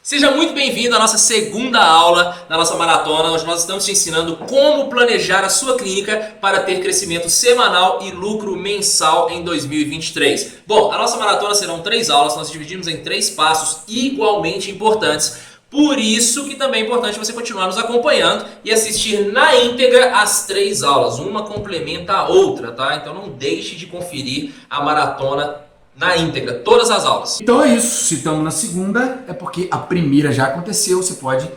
Seja muito bem-vindo à nossa segunda aula da nossa maratona, onde nós estamos te ensinando como planejar a sua clínica para ter crescimento semanal e lucro mensal em 2023. Bom, a nossa maratona serão 3 aulas, nós dividimos em 3 passos igualmente importantes. Por isso que também é importante você continuar nos acompanhando e assistir na íntegra as 3 aulas. Uma complementa a outra, tá? Então não deixe de conferir a maratona na íntegra, todas as aulas. Então é isso, se estamos na segunda é porque a primeira já aconteceu, você pode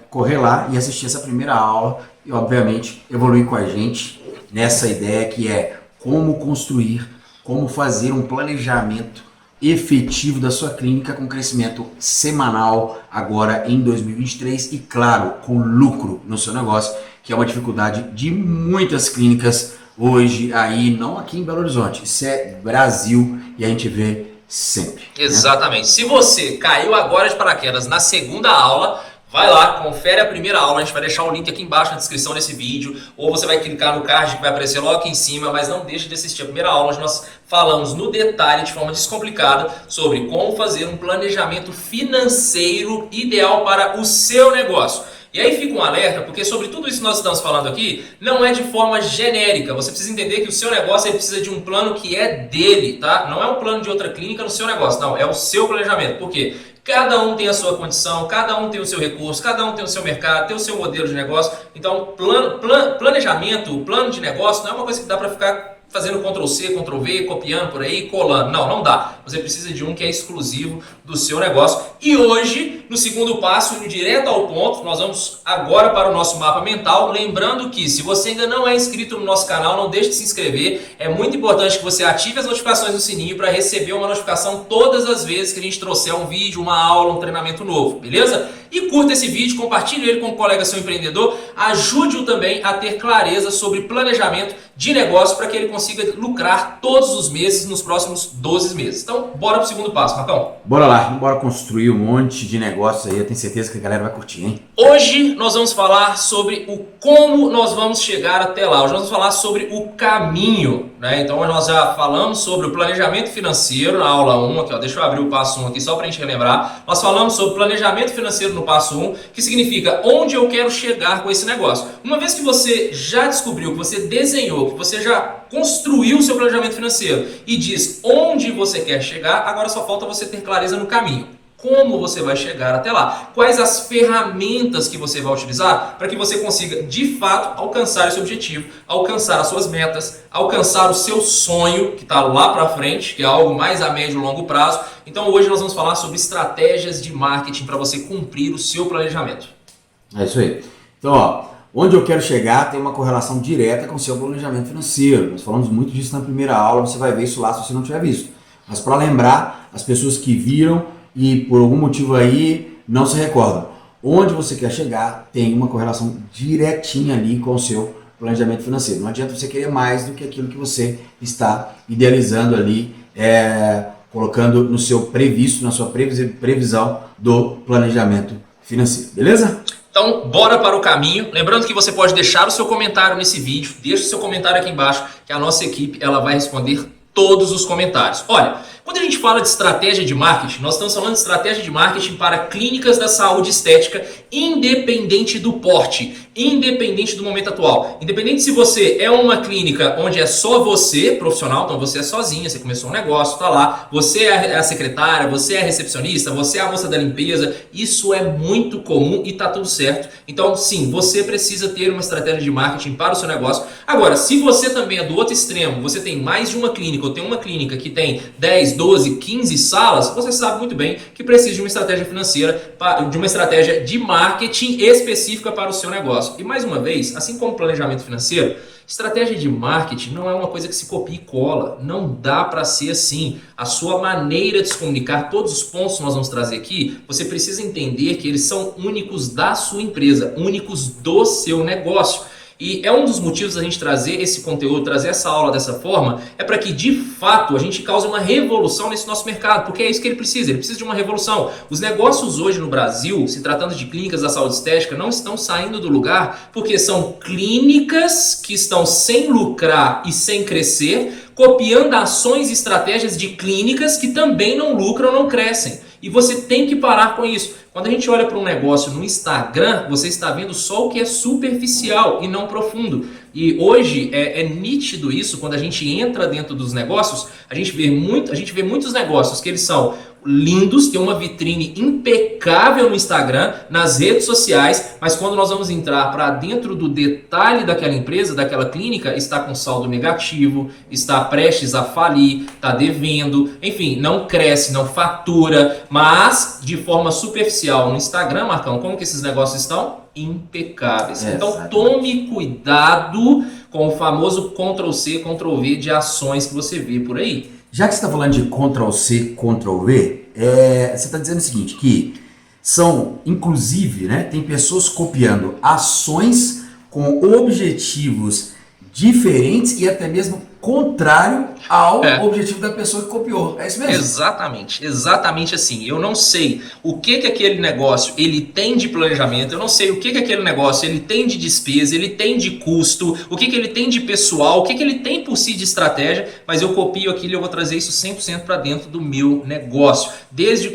correr lá e assistir essa primeira aula e obviamente evoluir com a gente nessa ideia que é como construir, como fazer um planejamento efetivo da sua clínica com crescimento semanal agora em 2023 e claro, com lucro no seu negócio, que é uma dificuldade de muitas clínicas hoje aí, não aqui em Belo Horizonte, isso é Brasil e a gente vê sempre. Exatamente. Né? Se você caiu agora de paraquedas na segunda aula, vai lá, confere a primeira aula, a gente vai deixar o link aqui embaixo na descrição desse vídeo, ou você vai clicar no card que vai aparecer logo aqui em cima, mas não deixe de assistir a primeira aula, onde nós falamos no detalhe, de forma descomplicada, sobre como fazer um planejamento financeiro ideal para o seu negócio. E aí fica um alerta, porque sobre tudo isso que nós estamos falando aqui, não é de forma genérica. Você precisa entender que o seu negócio ele precisa de um plano que é dele, tá? Não é um plano de outra clínica no seu negócio, não. É o seu planejamento. Por quê? Cada um tem a sua condição, cada um tem o seu recurso, cada um tem o seu mercado, tem o seu modelo de negócio. Então, planejamento, plano de negócio não é uma coisa que dá para ficar fazendo Ctrl+C, Ctrl+V, copiando por aí, colando. Não, não dá. Você precisa de um que é exclusivo do seu negócio. E hoje, no segundo passo, indo direto ao ponto, nós vamos agora para o nosso mapa mental. Lembrando que se você ainda não é inscrito no nosso canal, não deixe de se inscrever. É muito importante que você ative as notificações do sininho para receber uma notificação todas as vezes que a gente trouxer um vídeo, uma aula, um treinamento novo, beleza? E curta esse vídeo, compartilhe ele com um colega seu empreendedor, ajude-o também a ter clareza sobre planejamento de negócio para que ele consiga lucrar todos os meses nos próximos 12 meses. Então, bora pro segundo passo, Marcão. Bora lá, bora construir um monte de negócio aí, eu tenho certeza que a galera vai curtir, hein? Hoje nós vamos falar sobre o como nós vamos chegar até lá. Hoje nós vamos falar sobre o caminho, né? Então nós já falamos sobre o planejamento financeiro na aula 1, aqui, ó, deixa eu abrir o passo 1 aqui só para a gente relembrar. Nós falamos sobre planejamento financeiro no passo 1, que significa onde eu quero chegar com esse negócio. Uma vez que você já descobriu, que você desenhou, que você já construiu o seu planejamento financeiro e diz onde você quer chegar, agora só falta você ter clareza no caminho. Como você vai chegar até lá? Quais as ferramentas que você vai utilizar para que você consiga, de fato, alcançar esse objetivo, alcançar as suas metas, alcançar o seu sonho, que está lá para frente, que é algo mais a médio e longo prazo. Então hoje nós vamos falar sobre estratégias de marketing para você cumprir o seu planejamento. É isso aí. Então, ó, onde eu quero chegar tem uma correlação direta com o seu planejamento financeiro. Nós falamos muito disso na primeira aula, você vai ver isso lá se você não tiver visto. Mas para lembrar, as pessoas que viram e por algum motivo aí não se recordam. Onde você quer chegar tem uma correlação direitinha ali com o seu planejamento financeiro. Não adianta você querer mais do que aquilo que você está idealizando ali, colocando no seu previsto, na sua previsão do planejamento financeiro. Beleza? Então, bora para o caminho. Lembrando que você pode deixar o seu comentário nesse vídeo. Deixa o seu comentário aqui embaixo, que a nossa equipe ela vai responder todos os comentários. Olha, quando a gente fala de estratégia de marketing, nós estamos falando de estratégia de marketing para clínicas da saúde estética, independente do porte, independente do momento atual. Independente se você é uma clínica onde é só você, profissional, então você é sozinha, você começou um negócio, tá lá, você é a secretária, você é a recepcionista, você é a moça da limpeza, isso é muito comum e tá tudo certo. Então, sim, você precisa ter uma estratégia de marketing para o seu negócio. Agora, se você também é do outro extremo, você tem mais de uma clínica, ou tem uma clínica que tem 10, 12, 15 salas, você sabe muito bem que precisa de uma estratégia financeira, de uma estratégia de marketing específica para o seu negócio. E mais uma vez, assim como planejamento financeiro, estratégia de marketing não é uma coisa que se copia e cola. Não dá para ser assim. A sua maneira de se comunicar, todos os pontos que nós vamos trazer aqui, você precisa entender que eles são únicos da sua empresa, únicos do seu negócio. E é um dos motivos da gente trazer esse conteúdo, trazer essa aula dessa forma, é para que de fato a gente cause uma revolução nesse nosso mercado, porque é isso que ele precisa de uma revolução. Os negócios hoje no Brasil, se tratando de clínicas da saúde estética, não estão saindo do lugar porque são clínicas que estão sem lucrar e sem crescer, copiando ações e estratégias de clínicas que também não lucram, não crescem. E você tem que parar com isso. Quando a gente olha para um negócio no Instagram, você está vendo só o que é superficial e não profundo. E hoje é nítido isso, quando a gente entra dentro dos negócios, a gente vê muitos negócios que eles são lindos, tem uma vitrine impecável no Instagram, nas redes sociais, mas quando nós vamos entrar para dentro do detalhe daquela empresa, daquela clínica, está com saldo negativo, está prestes a falir, está devendo, enfim, não cresce, não fatura, mas de forma superficial no Instagram, Marcão, como que esses negócios estão? Impecáveis. Então exatamente. tome cuidado com o famoso Ctrl+C, Ctrl+V de ações que você vê por aí. Já que você está falando de Ctrl+C, Ctrl+V, você está dizendo o seguinte, que são, inclusive, né, tem pessoas copiando ações com objetivos diferentes e até mesmo contrário ao objetivo da pessoa que copiou. É isso mesmo? Exatamente assim. Eu não sei o que aquele negócio ele tem de planejamento, eu não sei o que aquele negócio ele tem de despesa, ele tem de custo, o que ele tem de pessoal, o que ele tem por si de estratégia, mas eu copio aquilo e eu vou trazer isso 100% para dentro do meu negócio. Desde o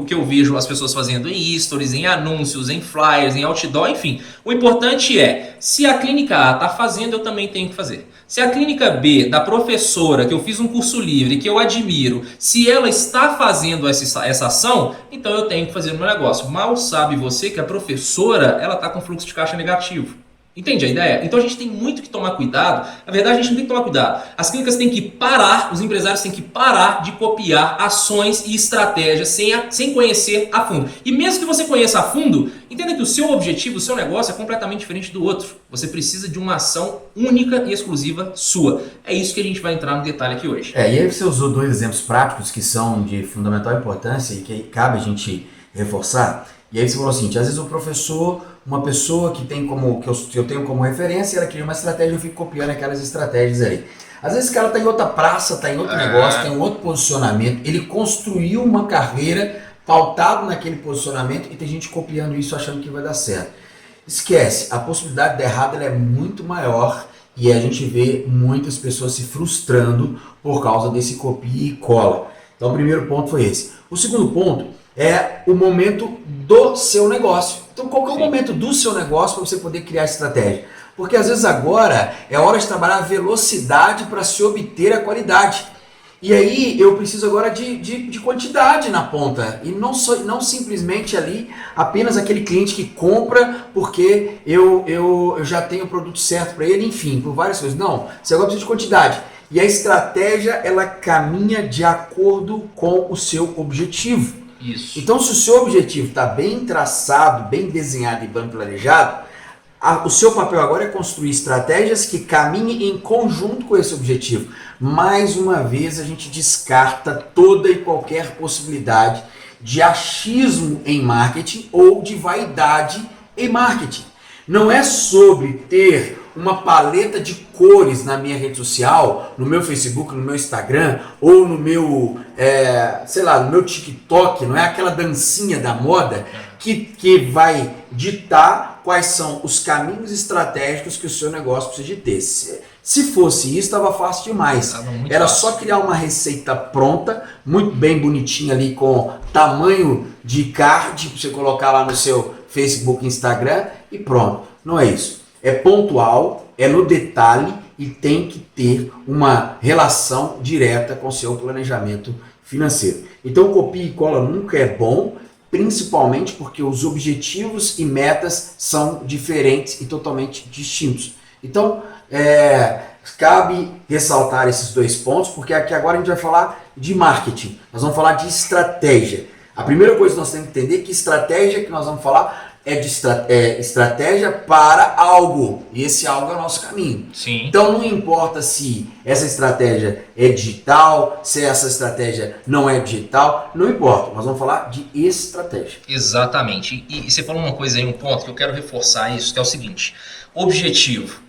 que eu vejo as pessoas fazendo em stories, em anúncios, em flyers, em outdoor, enfim. O importante é, se a clínica A está fazendo, eu também tenho que fazer. Se a clínica B, da professora, que eu fiz um curso livre, que eu admiro, se ela está fazendo essa ação, então eu tenho que fazer no meu negócio. Mal sabe você que a professora, ela está com fluxo de caixa negativo. Entende a ideia? Então a gente tem muito que tomar cuidado. Na verdade, a gente não tem que tomar cuidado. As clínicas têm que parar, os empresários têm que parar de copiar ações e estratégias sem conhecer a fundo. E mesmo que você conheça a fundo, entenda que o seu objetivo, o seu negócio é completamente diferente do outro. Você precisa de uma ação única e exclusiva sua. É isso que a gente vai entrar no detalhe aqui hoje. E aí você usou dois exemplos práticos que são de fundamental importância e que cabe a gente reforçar. E aí você falou assim, às vezes o professor, uma pessoa que eu tenho como referência, ela cria uma estratégia, eu fico copiando aquelas estratégias ali. Às vezes o cara está em outra praça, está em outro negócio, tem um outro posicionamento, ele construiu uma carreira pautado naquele posicionamento e tem gente copiando isso achando que vai dar certo. Esquece, a possibilidade de dar errado ela é muito maior e a gente vê muitas pessoas se frustrando por causa desse copia e cola. Então o primeiro ponto foi esse. O segundo ponto é o momento do seu negócio. Então qual que é o momento do seu negócio para você poder criar estratégia? Porque às vezes agora é hora de trabalhar a velocidade para se obter a qualidade. E aí eu preciso agora de quantidade na ponta. E não simplesmente ali apenas aquele cliente que compra porque eu já tenho o produto certo para ele, enfim, por várias coisas. Não, você agora precisa de quantidade. E a estratégia ela caminha de acordo com o seu objetivo. Isso. Então se o seu objetivo está bem traçado, bem desenhado e bem planejado, o seu papel agora é construir estratégias que caminhem em conjunto com esse objetivo. Mais uma vez a gente descarta toda e qualquer possibilidade de achismo em marketing ou de vaidade em marketing. Não é sobre ter uma paleta de cores na minha rede social, no meu Facebook, no meu Instagram ou no meu, no meu TikTok, não é aquela dancinha da moda que vai ditar quais são os caminhos estratégicos que o seu negócio precisa de ter. Se fosse isso, estava fácil demais. Era só criar uma receita pronta, muito bem bonitinha ali com tamanho de card para você colocar lá no seu Facebook, Instagram e pronto. Não é isso. É pontual, é no detalhe e tem que ter uma relação direta com o seu planejamento financeiro. Então, copia e cola nunca é bom, principalmente porque os objetivos e metas são diferentes e totalmente distintos. Então, cabe ressaltar esses dois pontos, porque aqui agora a gente vai falar de marketing, nós vamos falar de estratégia. A primeira coisa que nós temos que entender é que estratégia que nós vamos falar é de estratégia para algo, e esse algo é o nosso caminho. Sim. Então não importa se essa estratégia é digital, se essa estratégia não é digital, não importa, nós vamos falar de estratégia. Exatamente, e você falou uma coisa aí, um ponto que eu quero reforçar isso, que é o seguinte, objetivo.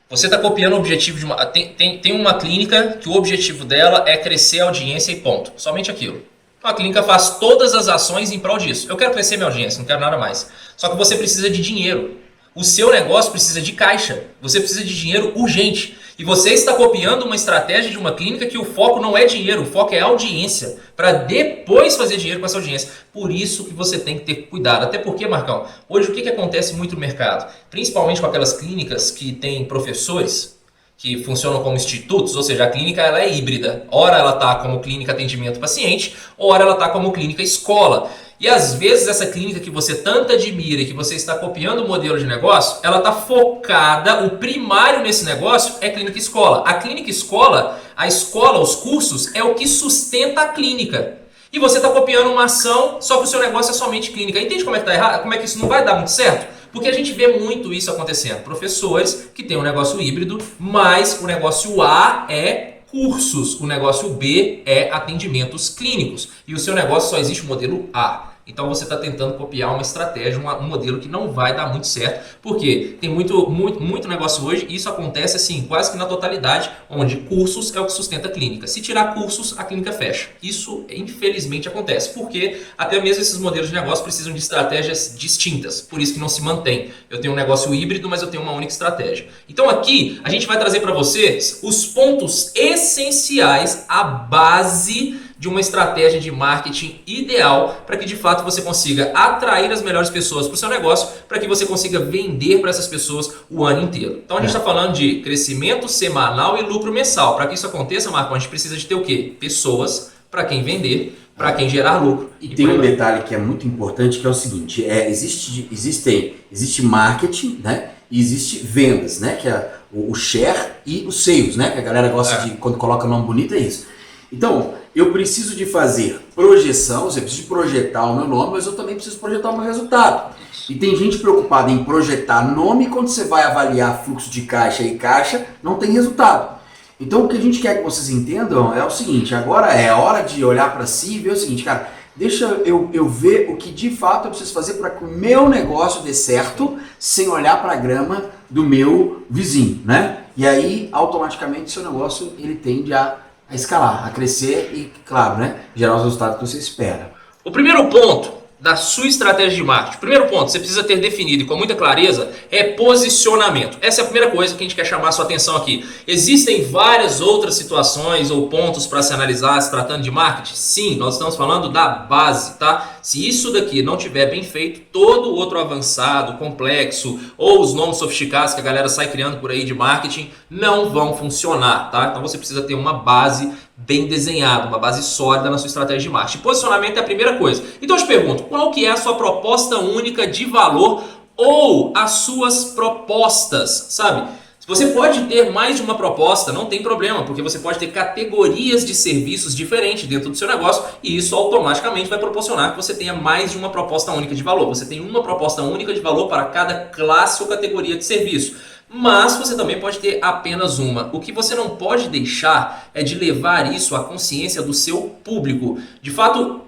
Você está copiando o objetivo de uma... Tem uma clínica que o objetivo dela é crescer a audiência e ponto, somente aquilo. A clínica faz todas as ações em prol disso. Eu quero crescer minha audiência, não quero nada mais. Só que você precisa de dinheiro. O seu negócio precisa de caixa, você precisa de dinheiro urgente. E você está copiando uma estratégia de uma clínica que o foco não é dinheiro, o foco é audiência, para depois fazer dinheiro com essa audiência. Por isso que você tem que ter cuidado. Até porque, Marcão, hoje o que acontece muito no mercado? Principalmente com aquelas clínicas que têm professores que funcionam como institutos, ou seja, a clínica ela é híbrida. Ora ela está como clínica atendimento paciente, ora ela está como clínica escola. E às vezes essa clínica que você tanto admira e que você está copiando o modelo de negócio, ela está focada, o primário nesse negócio é clínica escola. A clínica escola, a escola, os cursos, é o que sustenta a clínica. E você está copiando uma ação, só que o seu negócio é somente clínica. Entende como é que está errado? Como é que isso não vai dar muito certo? Porque a gente vê muito isso acontecendo. Professores que têm um negócio híbrido, mas o negócio A é cursos, o negócio B é atendimentos clínicos. E o seu negócio só existe o modelo A. Então você está tentando copiar uma estratégia, um modelo que não vai dar muito certo, porque tem muito negócio hoje e isso acontece assim, quase que na totalidade, onde cursos é o que sustenta a clínica. Se tirar cursos, a clínica fecha. Isso infelizmente acontece, porque até mesmo esses modelos de negócio precisam de estratégias distintas, por isso que não se mantém. Eu tenho um negócio híbrido, mas eu tenho uma única estratégia. Então aqui a gente vai trazer para vocês os pontos essenciais, a base de uma estratégia de marketing ideal para que de fato você consiga atrair as melhores pessoas para o seu negócio, para que você consiga vender para essas pessoas o ano inteiro. Então a gente está falando de crescimento semanal e lucro mensal. Para que isso aconteça, Marco, a gente precisa de ter o quê? Pessoas para quem vender, para quem gerar lucro. E tem um detalhe que é muito importante, que é o seguinte, existe marketing, né? E existe vendas, né? Que é o share e o sales, né? Que a galera gosta de, quando coloca nome bonito, é isso. Então, eu preciso de fazer projeção, eu preciso de projetar o meu nome, mas eu também preciso projetar o meu resultado. E tem gente preocupada em projetar nome, quando você vai avaliar fluxo de caixa e caixa, não tem resultado. Então o que a gente quer que vocês entendam é o seguinte, agora é a hora de olhar para si e ver o seguinte, cara, deixa eu ver o que de fato eu preciso fazer para que o meu negócio dê certo, sem olhar para a grama do meu vizinho, né? E aí, automaticamente, seu negócio ele tende a escalar, a crescer e, claro, né, gerar os resultados que você espera. O primeiro ponto da sua estratégia de marketing, o primeiro ponto que você precisa ter definido e com muita clareza é posicionamento. Essa é a primeira coisa que a gente quer chamar a sua atenção aqui. Existem várias outras situações ou pontos para se analisar se tratando de marketing? Sim, nós estamos falando da base, tá? Se isso daqui não tiver bem feito, todo o outro avançado, complexo ou os nomes sofisticados que a galera sai criando por aí de marketing não vão funcionar, tá? Então você precisa ter uma base bem desenhada, uma base sólida na sua estratégia de marketing. Posicionamento é a primeira coisa. Então eu te pergunto, qual que é a sua proposta única de valor ou as suas propostas, sabe? Você pode ter mais de uma proposta, não tem problema, porque você pode ter categorias de serviços diferentes dentro do seu negócio e isso automaticamente vai proporcionar que você tenha mais de uma proposta única de valor. Você tem uma proposta única de valor para cada classe ou categoria de serviço. Mas você também pode ter apenas uma. O que você não pode deixar é de levar isso à consciência do seu público. De fato,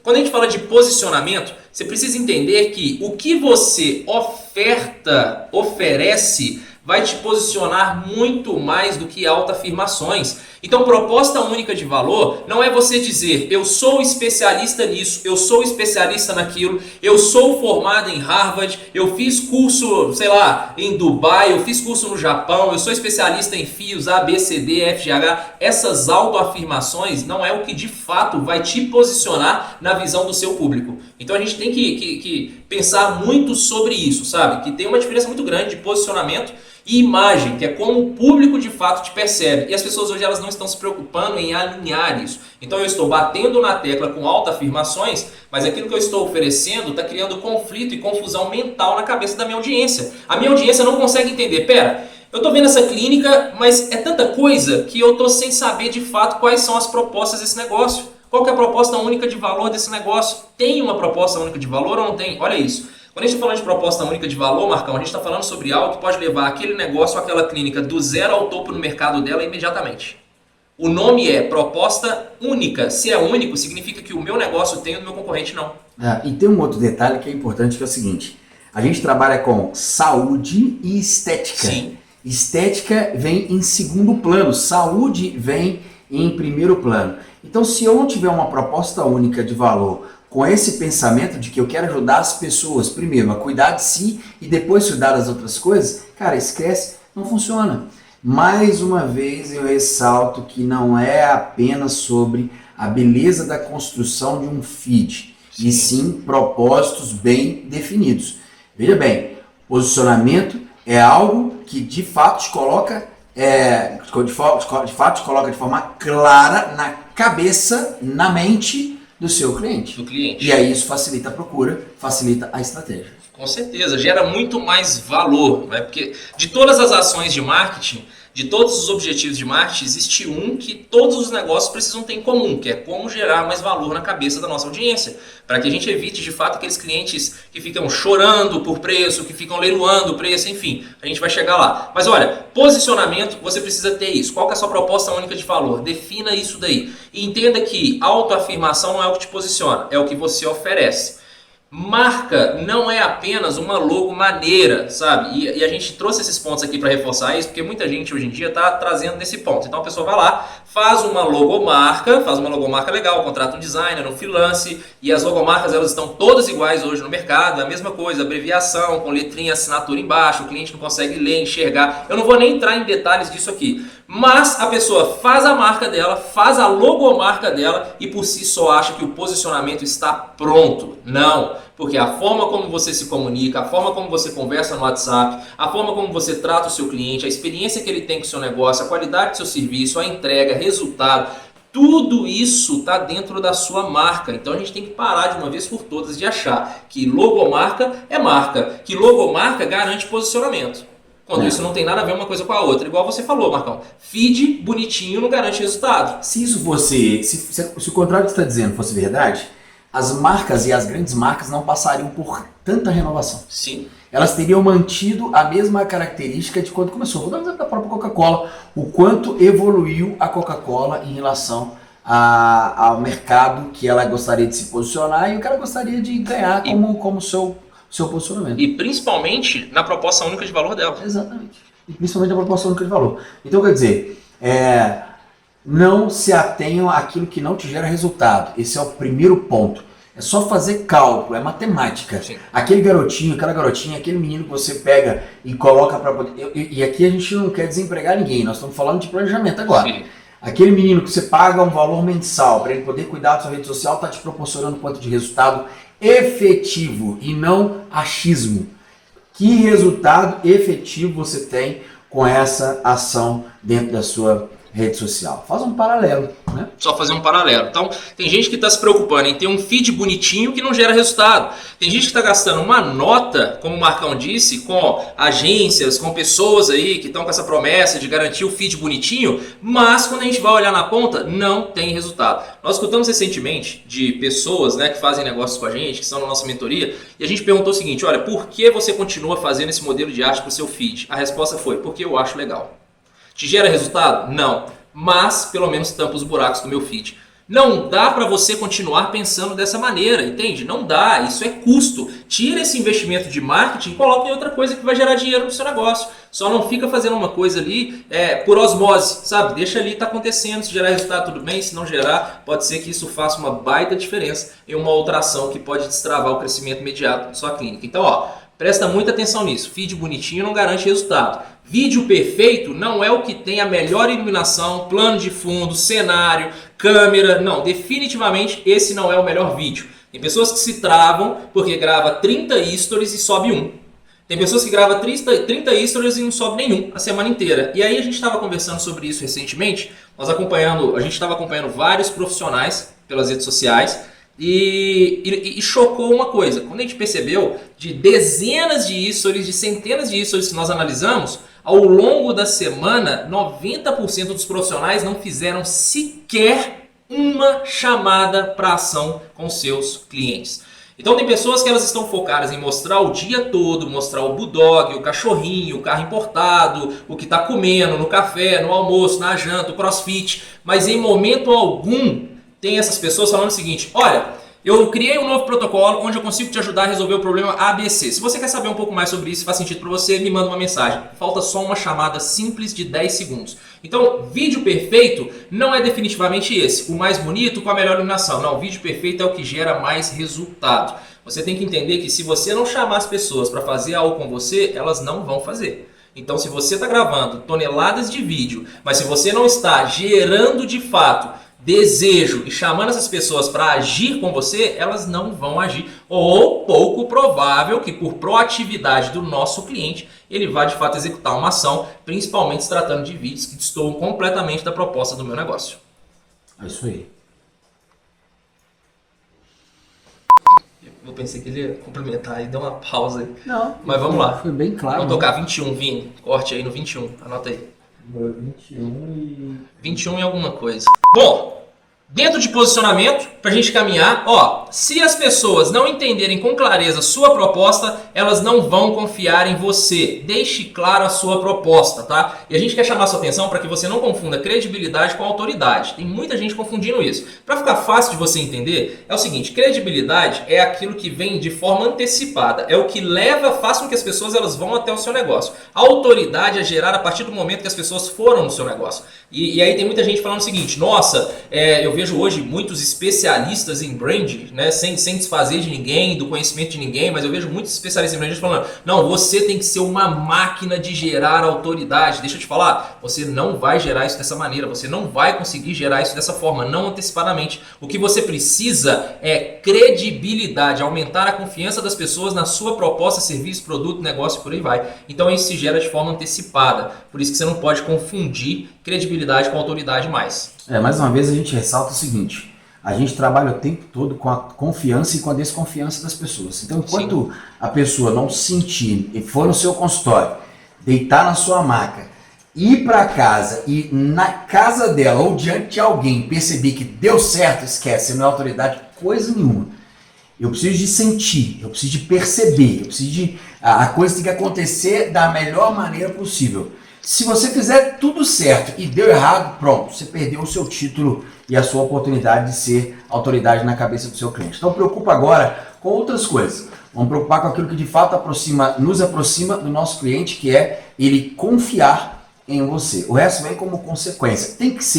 quando a gente fala de posicionamento, você precisa entender que o que você oferece, vai te posicionar muito mais do que autoafirmações. Então, proposta única de valor não é você dizer eu sou especialista nisso, eu sou especialista naquilo, eu sou formado em Harvard, eu fiz curso, sei lá, em Dubai, eu fiz curso no Japão, eu sou especialista em fios A, B, C, D, F, G, H. Essas autoafirmações não é o que de fato vai te posicionar na visão do seu público. Então a gente tem que pensar muito sobre isso, sabe? Que tem uma diferença muito grande de posicionamento e imagem, que é como o público de fato te percebe. E as pessoas hoje elas não estão se preocupando em alinhar isso. Então eu estou batendo na tecla com autoafirmações, mas aquilo que eu estou oferecendo está criando conflito e confusão mental na cabeça da minha audiência. A minha audiência não consegue entender, pera, eu estou vendo essa clínica, mas é tanta coisa que eu estou sem saber de fato quais são as propostas desse negócio. Qual que é a proposta única de valor desse negócio? Tem uma proposta única de valor ou não tem? Olha isso. Quando a gente está falando de proposta única de valor, Marcão, a gente está falando sobre algo que pode levar aquele negócio, aquela clínica do zero ao topo no mercado dela imediatamente. O nome é proposta única. Se é único, significa que o meu negócio tem e o do meu concorrente não. E tem um outro detalhe que é importante, que é o seguinte. A gente trabalha com saúde e estética. Sim. Estética vem em segundo plano, saúde vem em primeiro plano. Então, se eu não tiver uma proposta única de valor com esse pensamento de que eu quero ajudar as pessoas, primeiro, a cuidar de si e depois cuidar das outras coisas, cara, esquece, não funciona. Mais uma vez eu ressalto que não é apenas sobre a beleza da construção de um feed, e sim propósitos bem definidos. Veja bem, posicionamento é algo que de fato te coloca, de fato te coloca de forma clara na cabeça, na mente do seu cliente. Do cliente. E aí isso facilita a procura, facilita a estratégia. Com certeza, gera muito mais valor, né? Porque de todas as ações de marketing, de todos os objetivos de marketing, existe um que todos os negócios precisam ter em comum, que é como gerar mais valor na cabeça da nossa audiência, para que a gente evite de fato aqueles clientes que ficam chorando por preço, que ficam leiloando o preço, enfim, a gente vai chegar lá. Mas olha, posicionamento, você precisa ter isso. Qual que é a sua proposta única de valor? Defina isso daí. E entenda que autoafirmação não é o que te posiciona, é o que você oferece. Marca não é apenas uma logo maneira, sabe? E a gente trouxe esses pontos aqui para reforçar isso, porque muita gente hoje em dia está trazendo nesse ponto. Então a pessoa vai lá, faz uma logomarca legal, contrata um designer, um freelance, e as logomarcas elas estão todas iguais hoje no mercado, a mesma coisa, abreviação, com letrinha, assinatura embaixo, o cliente não consegue ler, enxergar. Eu não vou nem entrar em detalhes disso aqui. Mas a pessoa faz a marca dela, faz a logomarca dela e por si só acha que o posicionamento está pronto. Não, porque a forma como você se comunica, a forma como você conversa no WhatsApp, a forma como você trata o seu cliente, a experiência que ele tem com o seu negócio, a qualidade do seu serviço, a entrega, resultado, tudo isso está dentro da sua marca. Então a gente tem que parar de uma vez por todas de achar que logomarca é marca, que logomarca garante posicionamento. Quando isso não tem nada a ver uma coisa com a outra. Igual você falou, Marcão. Feed bonitinho não garante resultado. Se isso fosse, se o contrário que você está dizendo fosse verdade, as marcas e as grandes marcas não passariam por tanta renovação. Sim. Elas teriam mantido a mesma característica de quando começou. Vou dar um exemplo da própria Coca-Cola. O quanto evoluiu a Coca-Cola em relação ao mercado que ela gostaria de se posicionar e o que ela gostaria de ganhar como seu posicionamento. E principalmente na proposta única de valor dela. Exatamente. E principalmente na proposta única de valor. Então, quer dizer, não se atenham àquilo que não te gera resultado. Esse é o primeiro ponto. É só fazer cálculo, é matemática. Sim. Aquele garotinho, aquela garotinha, aquele menino que você pega e coloca para poder... E aqui a gente não quer desempregar ninguém, nós estamos falando de planejamento agora. Sim. Aquele menino que você paga um valor mensal para ele poder cuidar da sua rede social está te proporcionando quanto de resultado efetivo e não achismo. Que resultado efetivo você tem com essa ação dentro da sua rede social? Faz um paralelo, né? Só fazer um paralelo. Então, tem gente que está se preocupando em ter um feed bonitinho que não gera resultado. Tem gente que está gastando uma nota, como o Marcão disse, com agências, com pessoas aí que estão com essa promessa de garantir o feed bonitinho, mas quando a gente vai olhar na ponta, não tem resultado. Nós escutamos recentemente de pessoas, né, que fazem negócios com a gente, que são na nossa mentoria, e a gente perguntou o seguinte: olha, por que você continua fazendo esse modelo de arte para o seu feed? A resposta foi: porque eu acho legal. Te gera resultado? Não. Mas, pelo menos, tampa os buracos do meu feed. Não dá para você continuar pensando dessa maneira, entende? Não dá, isso é custo. Tira esse investimento de marketing e coloca em outra coisa que vai gerar dinheiro no seu negócio. Só não fica fazendo uma coisa ali por osmose, sabe? Deixa ali, tá acontecendo, se gerar resultado tudo bem, se não gerar, pode ser que isso faça uma baita diferença em uma outra ação que pode destravar o crescimento imediato da sua clínica. Então, presta muita atenção nisso. Feed bonitinho não garante resultado. Vídeo perfeito não é o que tem a melhor iluminação, plano de fundo, cenário, câmera. Não, definitivamente esse não é o melhor vídeo. Tem pessoas que se travam porque grava 30 stories e sobe um. Tem pessoas que gravam 30 stories e não sobe nenhum a semana inteira. E aí a gente estava conversando sobre isso recentemente. A gente estava acompanhando vários profissionais pelas redes sociais. E chocou uma coisa, quando a gente percebeu de dezenas de stories, de centenas de stories que nós analisamos, ao longo da semana, 90% dos profissionais não fizeram sequer uma chamada para ação com seus clientes. Então tem pessoas que elas estão focadas em mostrar o dia todo, mostrar o bulldog, o cachorrinho, o carro importado, o que está comendo no café, no almoço, na janta, o crossfit, mas em momento algum tem essas pessoas falando o seguinte: olha, eu criei um novo protocolo onde eu consigo te ajudar a resolver o problema ABC. Se você quer saber um pouco mais sobre isso, faz sentido para você, me manda uma mensagem. Falta só uma chamada simples de 10 segundos. Então, vídeo perfeito não é definitivamente esse, o mais bonito com a melhor iluminação. Não, o vídeo perfeito é o que gera mais resultado. Você tem que entender que se você não chamar as pessoas para fazer algo com você, elas não vão fazer. Então, se você está gravando toneladas de vídeo, mas se você não está gerando de fato desejo e chamando essas pessoas para agir com você, elas não vão agir. Ou pouco provável que por proatividade do nosso cliente, ele vá de fato executar uma ação, principalmente se tratando de vídeos que destoam completamente da proposta do meu negócio. É isso aí. Eu pensei que ele ia complementar e deu uma pausa aí. Não. Mas vamos lá. Foi bem claro. Vamos tocar 21, Vini. Corte aí no 21. Anota aí. 21 e alguma coisa. Bom, dentro de posicionamento, pra gente caminhar, se as pessoas não entenderem com clareza sua proposta, elas não vão confiar em você. Deixe claro a sua proposta, tá? E a gente quer chamar a sua atenção para que você não confunda credibilidade com autoridade. Tem muita gente confundindo isso. Para ficar fácil de você entender, é o seguinte, credibilidade é aquilo que vem de forma antecipada, é o que faz com que as pessoas elas vão até o seu negócio. A autoridade é gerada a partir do momento que as pessoas foram no seu negócio. E aí tem muita gente falando o seguinte, nossa, eu vejo hoje muitos especialistas em brand, né, sem desfazer de ninguém, do conhecimento de ninguém, mas eu vejo muitos especialistas em brand falando, não, você tem que ser uma máquina de gerar autoridade. Deixa eu te falar, você não vai gerar isso dessa maneira, você não vai conseguir gerar isso dessa forma, não antecipadamente. O que você precisa é credibilidade, aumentar a confiança das pessoas na sua proposta, serviço, produto, negócio, por aí vai. Então isso se gera de forma antecipada, por isso que você não pode confundir credibilidade com autoridade mais. Mais uma vez a gente ressalta o seguinte, a gente trabalha o tempo todo com a confiança e com a desconfiança das pessoas. Então, enquanto a pessoa não sentir e for no seu consultório, deitar na sua maca, ir para casa e na casa dela ou diante de alguém perceber que deu certo, esquece, não é autoridade, coisa nenhuma. Eu preciso de sentir, eu preciso de perceber, eu preciso de... A coisa tem que acontecer da melhor maneira possível. Se você fizer tudo certo e deu errado, pronto, você perdeu o seu título e a sua oportunidade de ser autoridade na cabeça do seu cliente. Então preocupa agora com outras coisas. Vamos preocupar com aquilo que de fato nos aproxima do nosso cliente, que é ele confiar em você. O resto vem como consequência.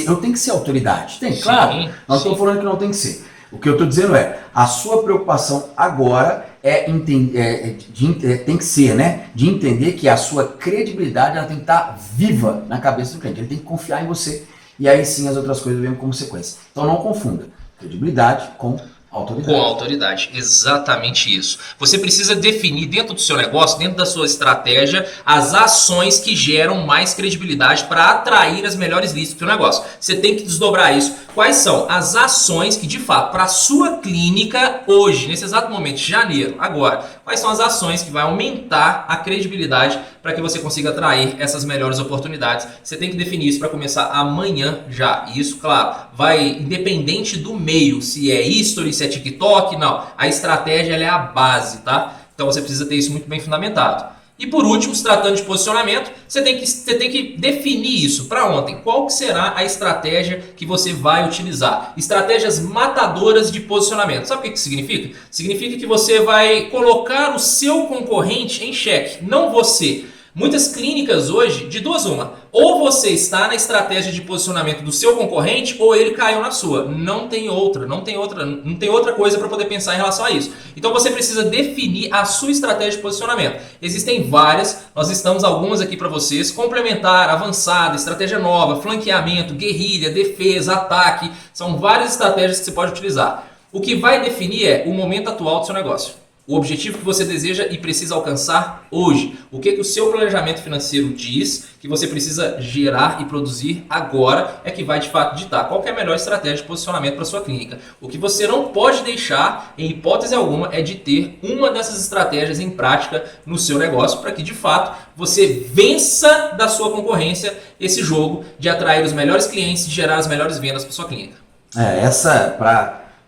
Eu tenho que ser autoridade. Tem, claro. Não estou falando que não tem que ser. O que eu estou dizendo é, a sua preocupação agora tem que ser, né, de entender que a sua credibilidade ela tem que estar viva na cabeça do cliente. Ele tem que confiar em você e aí sim as outras coisas vêm como consequência. Então não confunda credibilidade com autoridade. Com autoridade, exatamente isso. Você precisa definir dentro do seu negócio, dentro da sua estratégia, as ações que geram mais credibilidade para atrair as melhores leads do seu negócio. Você tem que desdobrar isso. Quais são as ações que, de fato, para a sua clínica hoje, nesse exato momento, janeiro, agora, quais são as ações que vai aumentar a credibilidade para que você consiga atrair essas melhores oportunidades? Você tem que definir isso para começar amanhã já. E isso, claro, vai independente do meio, se é history, se é TikTok, não. A estratégia ela é a base, tá? Então você precisa ter isso muito bem fundamentado. E por último, se tratando de posicionamento, você tem que definir isso para ontem. Qual que será a estratégia que você vai utilizar? Estratégias matadoras de posicionamento. Sabe o que isso significa? Significa que você vai colocar o seu concorrente em xeque, não você. Muitas clínicas hoje, de duas uma, ou você está na estratégia de posicionamento do seu concorrente ou ele caiu na sua. Não tem outra coisa para poder pensar em relação a isso. Então você precisa definir a sua estratégia de posicionamento. Existem várias, nós estamos algumas aqui para vocês, complementar, avançada, estratégia nova, flanqueamento, guerrilha, defesa, ataque, são várias estratégias que você pode utilizar. O que vai definir é o momento atual do seu negócio. O objetivo que você deseja e precisa alcançar hoje. O que o seu planejamento financeiro diz que você precisa gerar e produzir agora é que vai de fato ditar qual que é a melhor estratégia de posicionamento para sua clínica. O que você não pode deixar, em hipótese alguma, é de ter uma dessas estratégias em prática no seu negócio para que de fato você vença da sua concorrência esse jogo de atrair os melhores clientes e gerar as melhores vendas para sua clínica.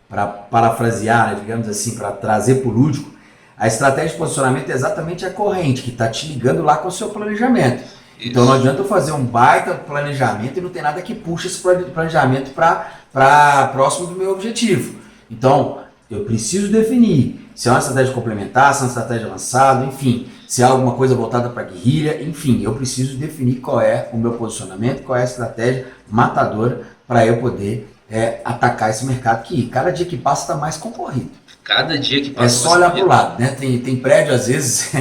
Para parafrasear, né, digamos assim, para trazer para o lúdico, a estratégia de posicionamento é exatamente a corrente, que está te ligando lá com o seu planejamento. Isso. Então não adianta eu fazer um baita planejamento e não tem nada que puxe esse planejamento para próximo do meu objetivo. Então, eu preciso definir se é uma estratégia complementar, se é uma estratégia avançada, enfim, se é alguma coisa voltada para guerrilha, enfim, eu preciso definir qual é o meu posicionamento, qual é a estratégia matadora para eu poder atacar esse mercado que cada dia que passa está mais concorrido. Cada dia que passa. É só olhar para o lado, né? Tem prédio, às vezes,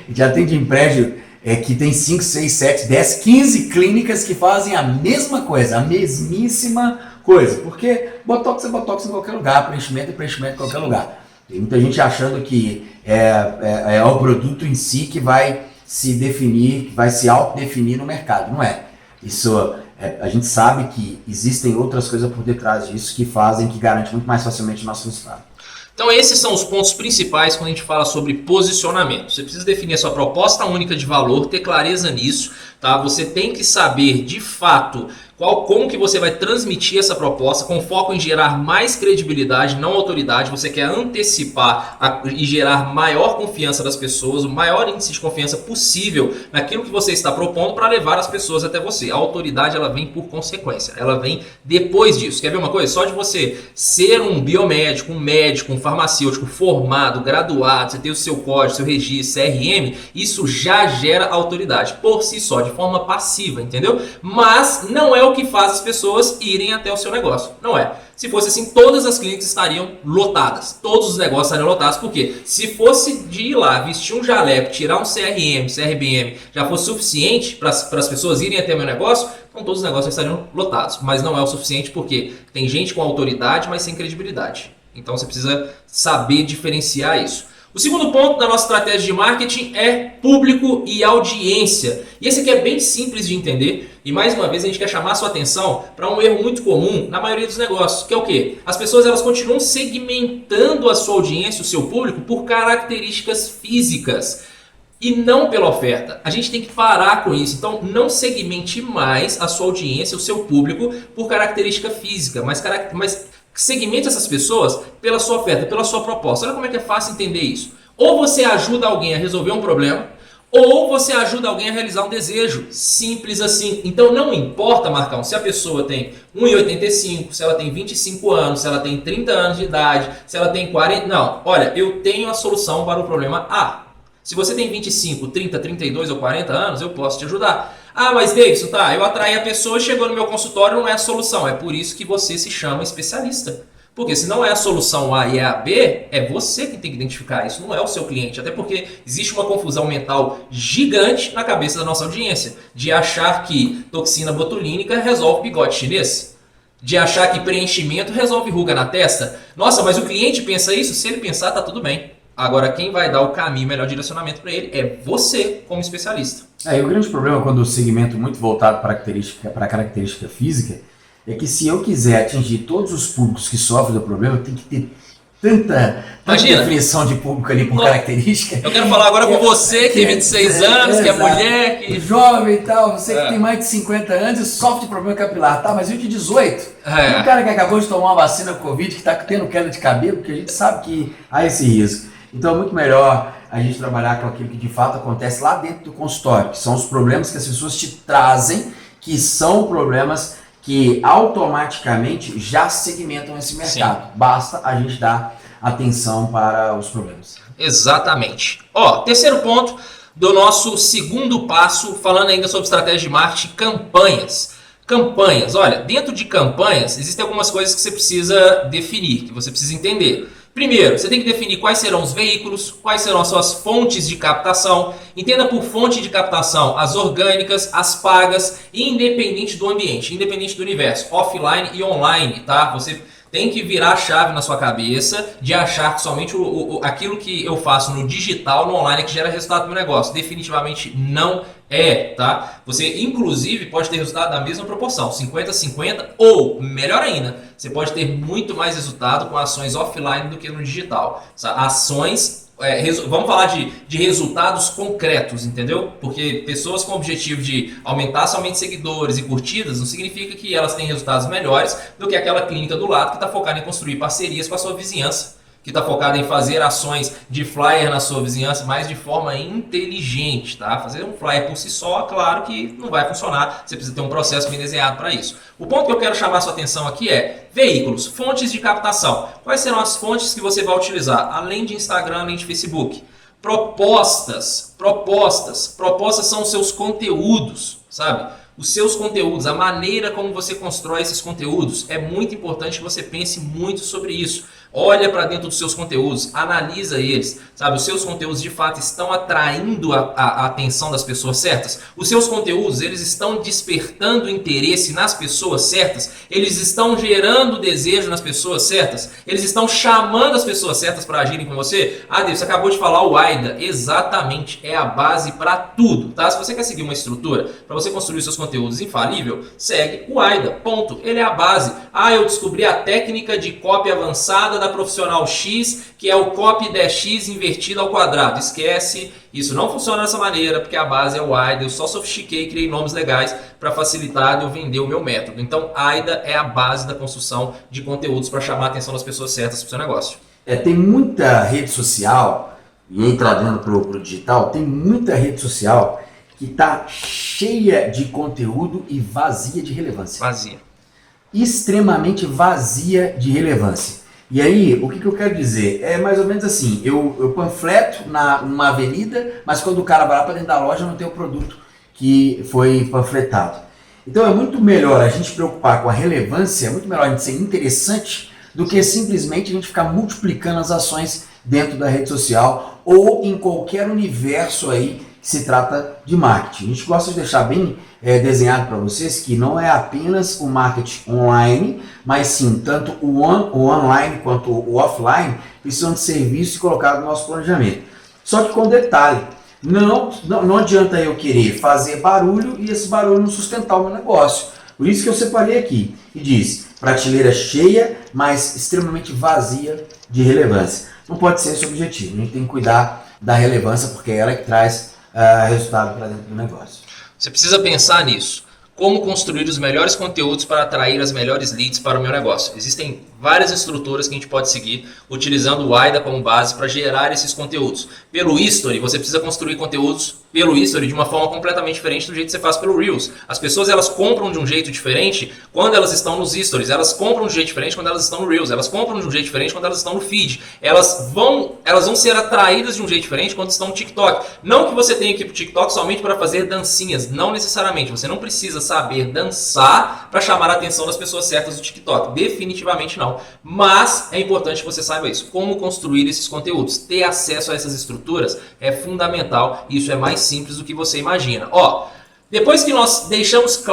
já atende em prédio que tem 5, 6, 7, 10, 15 clínicas que fazem a mesma coisa, a mesmíssima coisa. Porque Botox é Botox em qualquer lugar, preenchimento é preenchimento em qualquer lugar. Tem muita gente achando que é o produto em si que vai se definir, que vai se autodefinir no mercado. Não é. Isso, a gente sabe que existem outras coisas por detrás disso que garantem muito mais facilmente o nosso resultado. Então esses são os pontos principais quando a gente fala sobre posicionamento. Você precisa definir a sua proposta única de valor, ter clareza nisso, tá? Você tem que saber de fato como que você vai transmitir essa proposta com foco em gerar mais credibilidade, não autoridade. Você quer antecipar e gerar maior confiança das pessoas, o maior índice de confiança possível naquilo que você está propondo para levar as pessoas até você. A autoridade ela vem por consequência, ela vem depois disso. Quer ver uma coisa? Só de você ser um biomédico, um médico, um farmacêutico formado, graduado, você ter o seu código, seu registro, CRM, isso já gera autoridade por si só, de forma passiva, entendeu? Mas não é o que faz as pessoas irem até o seu negócio. Não é. Se fosse assim, todas as clínicas estariam lotadas. Todos os negócios estariam lotados. Por quê? Se fosse de ir lá, vestir um jaleco, tirar um CRM, CRBM, já fosse suficiente para as pessoas irem até o meu negócio, então todos os negócios estariam lotados. Mas não é o suficiente porque tem gente com autoridade, mas sem credibilidade. Então você precisa saber diferenciar isso. O segundo ponto da nossa estratégia de marketing é público e audiência. E esse aqui é bem simples de entender. E mais uma vez a gente quer chamar a sua atenção para um erro muito comum na maioria dos negócios, que é o quê? As pessoas elas continuam segmentando a sua audiência, o seu público, por características físicas e não pela oferta. A gente tem que parar com isso. Então não segmente mais a sua audiência, o seu público, por característica física, mas segmente essas pessoas pela sua oferta, pela sua proposta. Olha como é que é fácil entender isso. Ou você ajuda alguém a resolver um problema, ou você ajuda alguém a realizar um desejo. Simples assim. Então não importa, Marcão, se a pessoa tem 1,85, se ela tem 25 anos, se ela tem 30 anos de idade, se ela tem 40... Não, olha, eu tenho a solução para o problema A. Se você tem 25, 30, 32 ou 40 anos, eu posso te ajudar. Ah, mas Davidson, tá, eu atraí a pessoa, chegou no meu consultório, não é a solução. É por isso que você se chama especialista. Porque se não é a solução A e é a B, é você que tem que identificar isso, não é o seu cliente. Até porque existe uma confusão mental gigante na cabeça da nossa audiência. De achar que toxina botulínica resolve bigode chinês. De achar que preenchimento resolve ruga na testa. Nossa, mas o cliente pensa isso? Se ele pensar, tá tudo bem. Agora, quem vai dar o caminho, o melhor direcionamento para ele é você, como especialista. E o grande problema quando o segmento muito voltado para a característica física é que se eu quiser atingir todos os públicos que sofrem do problema, eu tenho que ter tanta definição de público ali por característica. Eu quero falar agora com você, que tem 26 anos, que é mulher, que... jovem e tal, você que tem mais de 50 anos e sofre de problema capilar, tá? Mas e o de 18? E o cara que acabou de tomar uma vacina Covid, que está tendo queda de cabelo, porque a gente sabe que há esse risco. Então é muito melhor a gente trabalhar com aquilo que de fato acontece lá dentro do consultório, que são os problemas que as pessoas te trazem, que são problemas que automaticamente já segmentam esse mercado. Sim. Basta a gente dar atenção para os problemas. Exatamente. Terceiro ponto do nosso segundo passo, falando ainda sobre estratégia de marketing, campanhas. Campanhas, olha, dentro de campanhas existem algumas coisas que você precisa definir, que você precisa entender. Primeiro, você tem que definir quais serão os veículos, quais serão as suas fontes de captação. Entenda por fonte de captação as orgânicas, as pagas, independente do ambiente, independente do universo, offline e online, tá? Você tem que virar a chave na sua cabeça de achar que somente aquilo que eu faço no digital, no online, é que gera resultado no meu negócio. Definitivamente não é, tá? Você, inclusive, pode ter resultado na mesma proporção, 50-50, ou, melhor ainda, você pode ter muito mais resultado com ações offline do que no digital. Ações... vamos falar de resultados concretos, entendeu? Porque pessoas com o objetivo de aumentar somente seguidores e curtidas não significa que elas têm resultados melhores do que aquela clínica do lado que está focada em construir parcerias com a sua vizinhança. que está focada em fazer ações de flyer na sua vizinhança, mas de forma inteligente, tá? Fazer um flyer por si só, claro que não vai funcionar, você precisa ter um processo bem desenhado para isso. O ponto que eu quero chamar a sua atenção aqui é veículos, fontes de captação. Quais serão as fontes que você vai utilizar, além de Instagram, além de Facebook? Propostas são os seus conteúdos, sabe? Os seus conteúdos, a maneira como você constrói esses conteúdos, é muito importante que você pense muito sobre isso. Olha para dentro dos seus conteúdos, analisa eles, sabe? Os seus conteúdos de fato estão atraindo a atenção das pessoas certas? Os seus conteúdos, eles estão despertando interesse nas pessoas certas? Eles estão gerando desejo nas pessoas certas? Eles estão chamando as pessoas certas para agirem com você? Ah, Deus, você acabou de falar o AIDA. Exatamente, é a base para tudo, tá? Se você quer seguir uma estrutura para você construir seus conteúdos infalível, segue o AIDA, ponto. Ele é a base. Ah, eu descobri a técnica de copy avançada da profissional X, que é o copy 10x invertido ao quadrado. Esquece, isso não funciona dessa maneira, porque a base é o AIDA. Eu só sofistiquei e criei nomes legais para facilitar eu vender o meu método. Então, AIDA é a base da construção de conteúdos para chamar a atenção das pessoas certas para o seu negócio. Tem muita rede social, e entrando pro digital, tem muita rede social que está cheia de conteúdo e vazia de relevância. Vazia. Extremamente vazia de relevância. E aí, o que eu quero dizer? É mais ou menos assim, eu panfleto numa avenida, mas quando o cara vai lá para dentro da loja não tem o produto que foi panfletado. Então é muito melhor a gente preocupar com a relevância, é muito melhor a gente ser interessante do que simplesmente a gente ficar multiplicando as ações dentro da rede social ou em qualquer universo aí que se trata de marketing. A gente gosta de deixar bem desenhado para vocês que não é apenas o marketing online, mas sim, tanto o online quanto o offline precisam de serviço e colocado no nosso planejamento. Só que com detalhe, não adianta eu querer fazer barulho e esse barulho não sustentar o meu negócio. Por isso que eu separei aqui e diz, prateleira cheia, mas extremamente vazia de relevância. Não pode ser esse o objetivo, a gente tem que cuidar da relevância porque é ela que traz resultado para dentro do negócio. Você precisa pensar nisso. Como construir os melhores conteúdos para atrair as melhores leads para o meu negócio. Existem várias estruturas que a gente pode seguir utilizando o AIDA como base para gerar esses conteúdos. Pelo History, você precisa construir conteúdos pelo History de uma forma completamente diferente do jeito que você faz pelo Reels. As pessoas elas compram de um jeito diferente quando elas estão nos Stories, elas compram de um jeito diferente quando elas estão no Reels, elas compram de um jeito diferente quando elas estão no Feed. Elas vão ser atraídas de um jeito diferente quando estão no TikTok. Não que você tenha que ir para o TikTok somente para fazer dancinhas, não necessariamente. Você não precisa saber dançar para chamar a atenção das pessoas certas do TikTok. Definitivamente não. Mas é importante que você saiba isso. Como construir esses conteúdos. Ter acesso a essas estruturas é fundamental e isso é mais simples do que você imagina. Depois que nós deixamos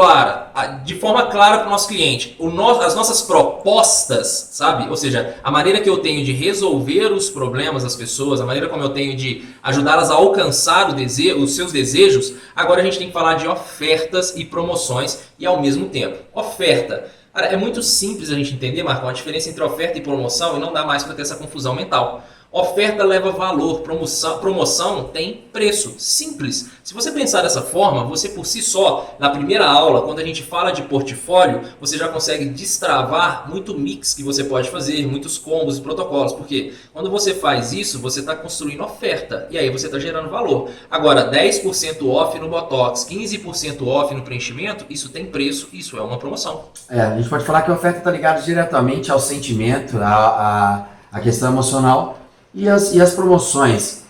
de forma clara para o nosso cliente as nossas propostas, sabe? Ou seja, a maneira que eu tenho de resolver os problemas das pessoas, a maneira como eu tenho de ajudá-las a alcançar os seus desejos, agora a gente tem que falar de ofertas e promoções e ao mesmo tempo. Oferta. Cara, é muito simples a gente entender, Marcão, a diferença entre oferta e promoção e não dá mais para ter essa confusão mental. Oferta leva valor, promoção tem preço. Simples. Se você pensar dessa forma, você por si só, na primeira aula, quando a gente fala de portfólio, você já consegue destravar muito mix que você pode fazer, muitos combos e protocolos. Porque quando você faz isso, você está construindo oferta e aí você está gerando valor. Agora, 10% off no Botox, 15% off no preenchimento, isso tem preço, isso é uma promoção. A gente pode falar que a oferta está ligada diretamente ao sentimento, à questão emocional. E as promoções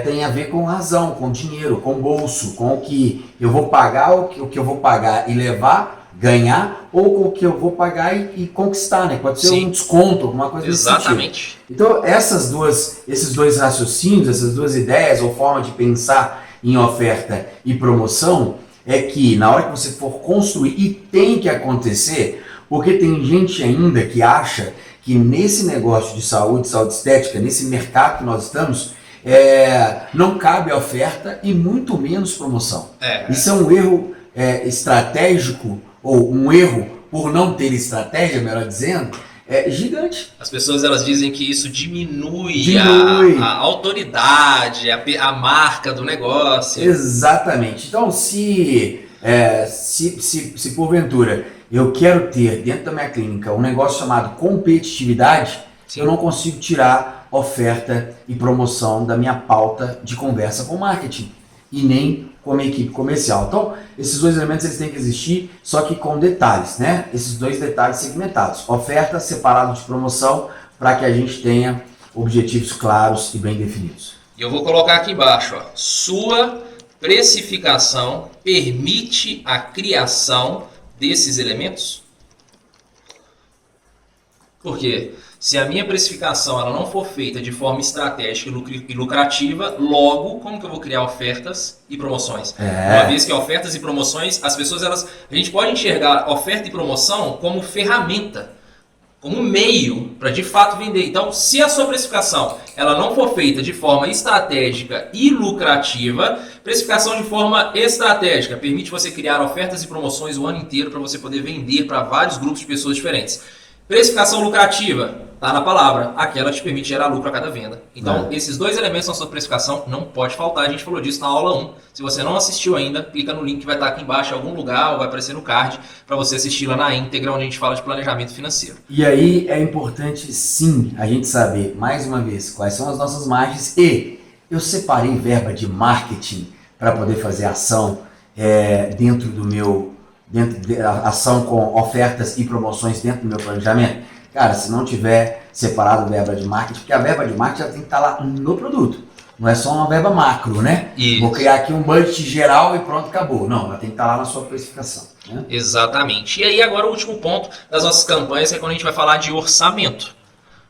têm a ver com razão, com dinheiro, com bolso, com o que eu vou pagar, o que eu vou pagar e levar, ganhar, ou com o que eu vou pagar e conquistar, né? Pode ser Sim. Um desconto, alguma coisa desse sentido. Exatamente. Então, esses dois raciocínios, essas duas ideias ou forma de pensar em oferta e promoção é que na hora que você for construir, e tem que acontecer, porque tem gente ainda que acha que nesse negócio de saúde estética, nesse mercado que nós estamos, não cabe a oferta e muito menos promoção. Isso é um erro estratégico, ou um erro por não ter estratégia, melhor dizendo, gigante. As pessoas elas dizem que isso diminui. A autoridade, a marca do negócio. Exatamente. Então, se porventura eu quero ter dentro da minha clínica um negócio chamado competitividade, Sim. eu não consigo tirar oferta e promoção da minha pauta de conversa com marketing e nem com a minha equipe comercial. Então, esses dois elementos eles têm que existir, só que com detalhes, né? Esses dois detalhes segmentados. Oferta separado de promoção para que a gente tenha objetivos claros e bem definidos. E eu vou colocar aqui embaixo, ó, sua precificação permite a criação desses elementos? Por quê? Se a minha precificação ela não for feita de forma estratégica e lucrativa, logo, como que eu vou criar ofertas e promoções? Uma vez que ofertas e promoções, as pessoas, a gente pode enxergar oferta e promoção como ferramenta, como meio para de fato vender. Então, se a sua precificação ela não for feita de forma estratégica e lucrativa, precificação de forma estratégica permite você criar ofertas e promoções o ano inteiro para você poder vender para vários grupos de pessoas diferentes. Precificação lucrativa, tá na palavra, aquela te permite gerar lucro a cada venda. Então, esses dois elementos na sua precificação não pode faltar. A gente falou disso na aula 1. Se você não assistiu ainda, clica no link que vai estar aqui embaixo em algum lugar ou vai aparecer no card para você assistir lá na íntegra, onde a gente fala de planejamento financeiro. E aí é importante, sim, a gente saber, mais uma vez, quais são as nossas margens e eu separei verba de marketing para poder fazer ação dentro do meu... ação com ofertas e promoções dentro do meu planejamento. Cara, se não tiver separado verba de marketing, porque a verba de marketing já tem que estar lá no produto. Não é só uma verba macro, né? Isso. Vou criar aqui um budget geral e pronto, acabou. Não, ela tem que estar lá na sua precificação. Né? Exatamente. E aí agora o último ponto das nossas campanhas é quando a gente vai falar de orçamento.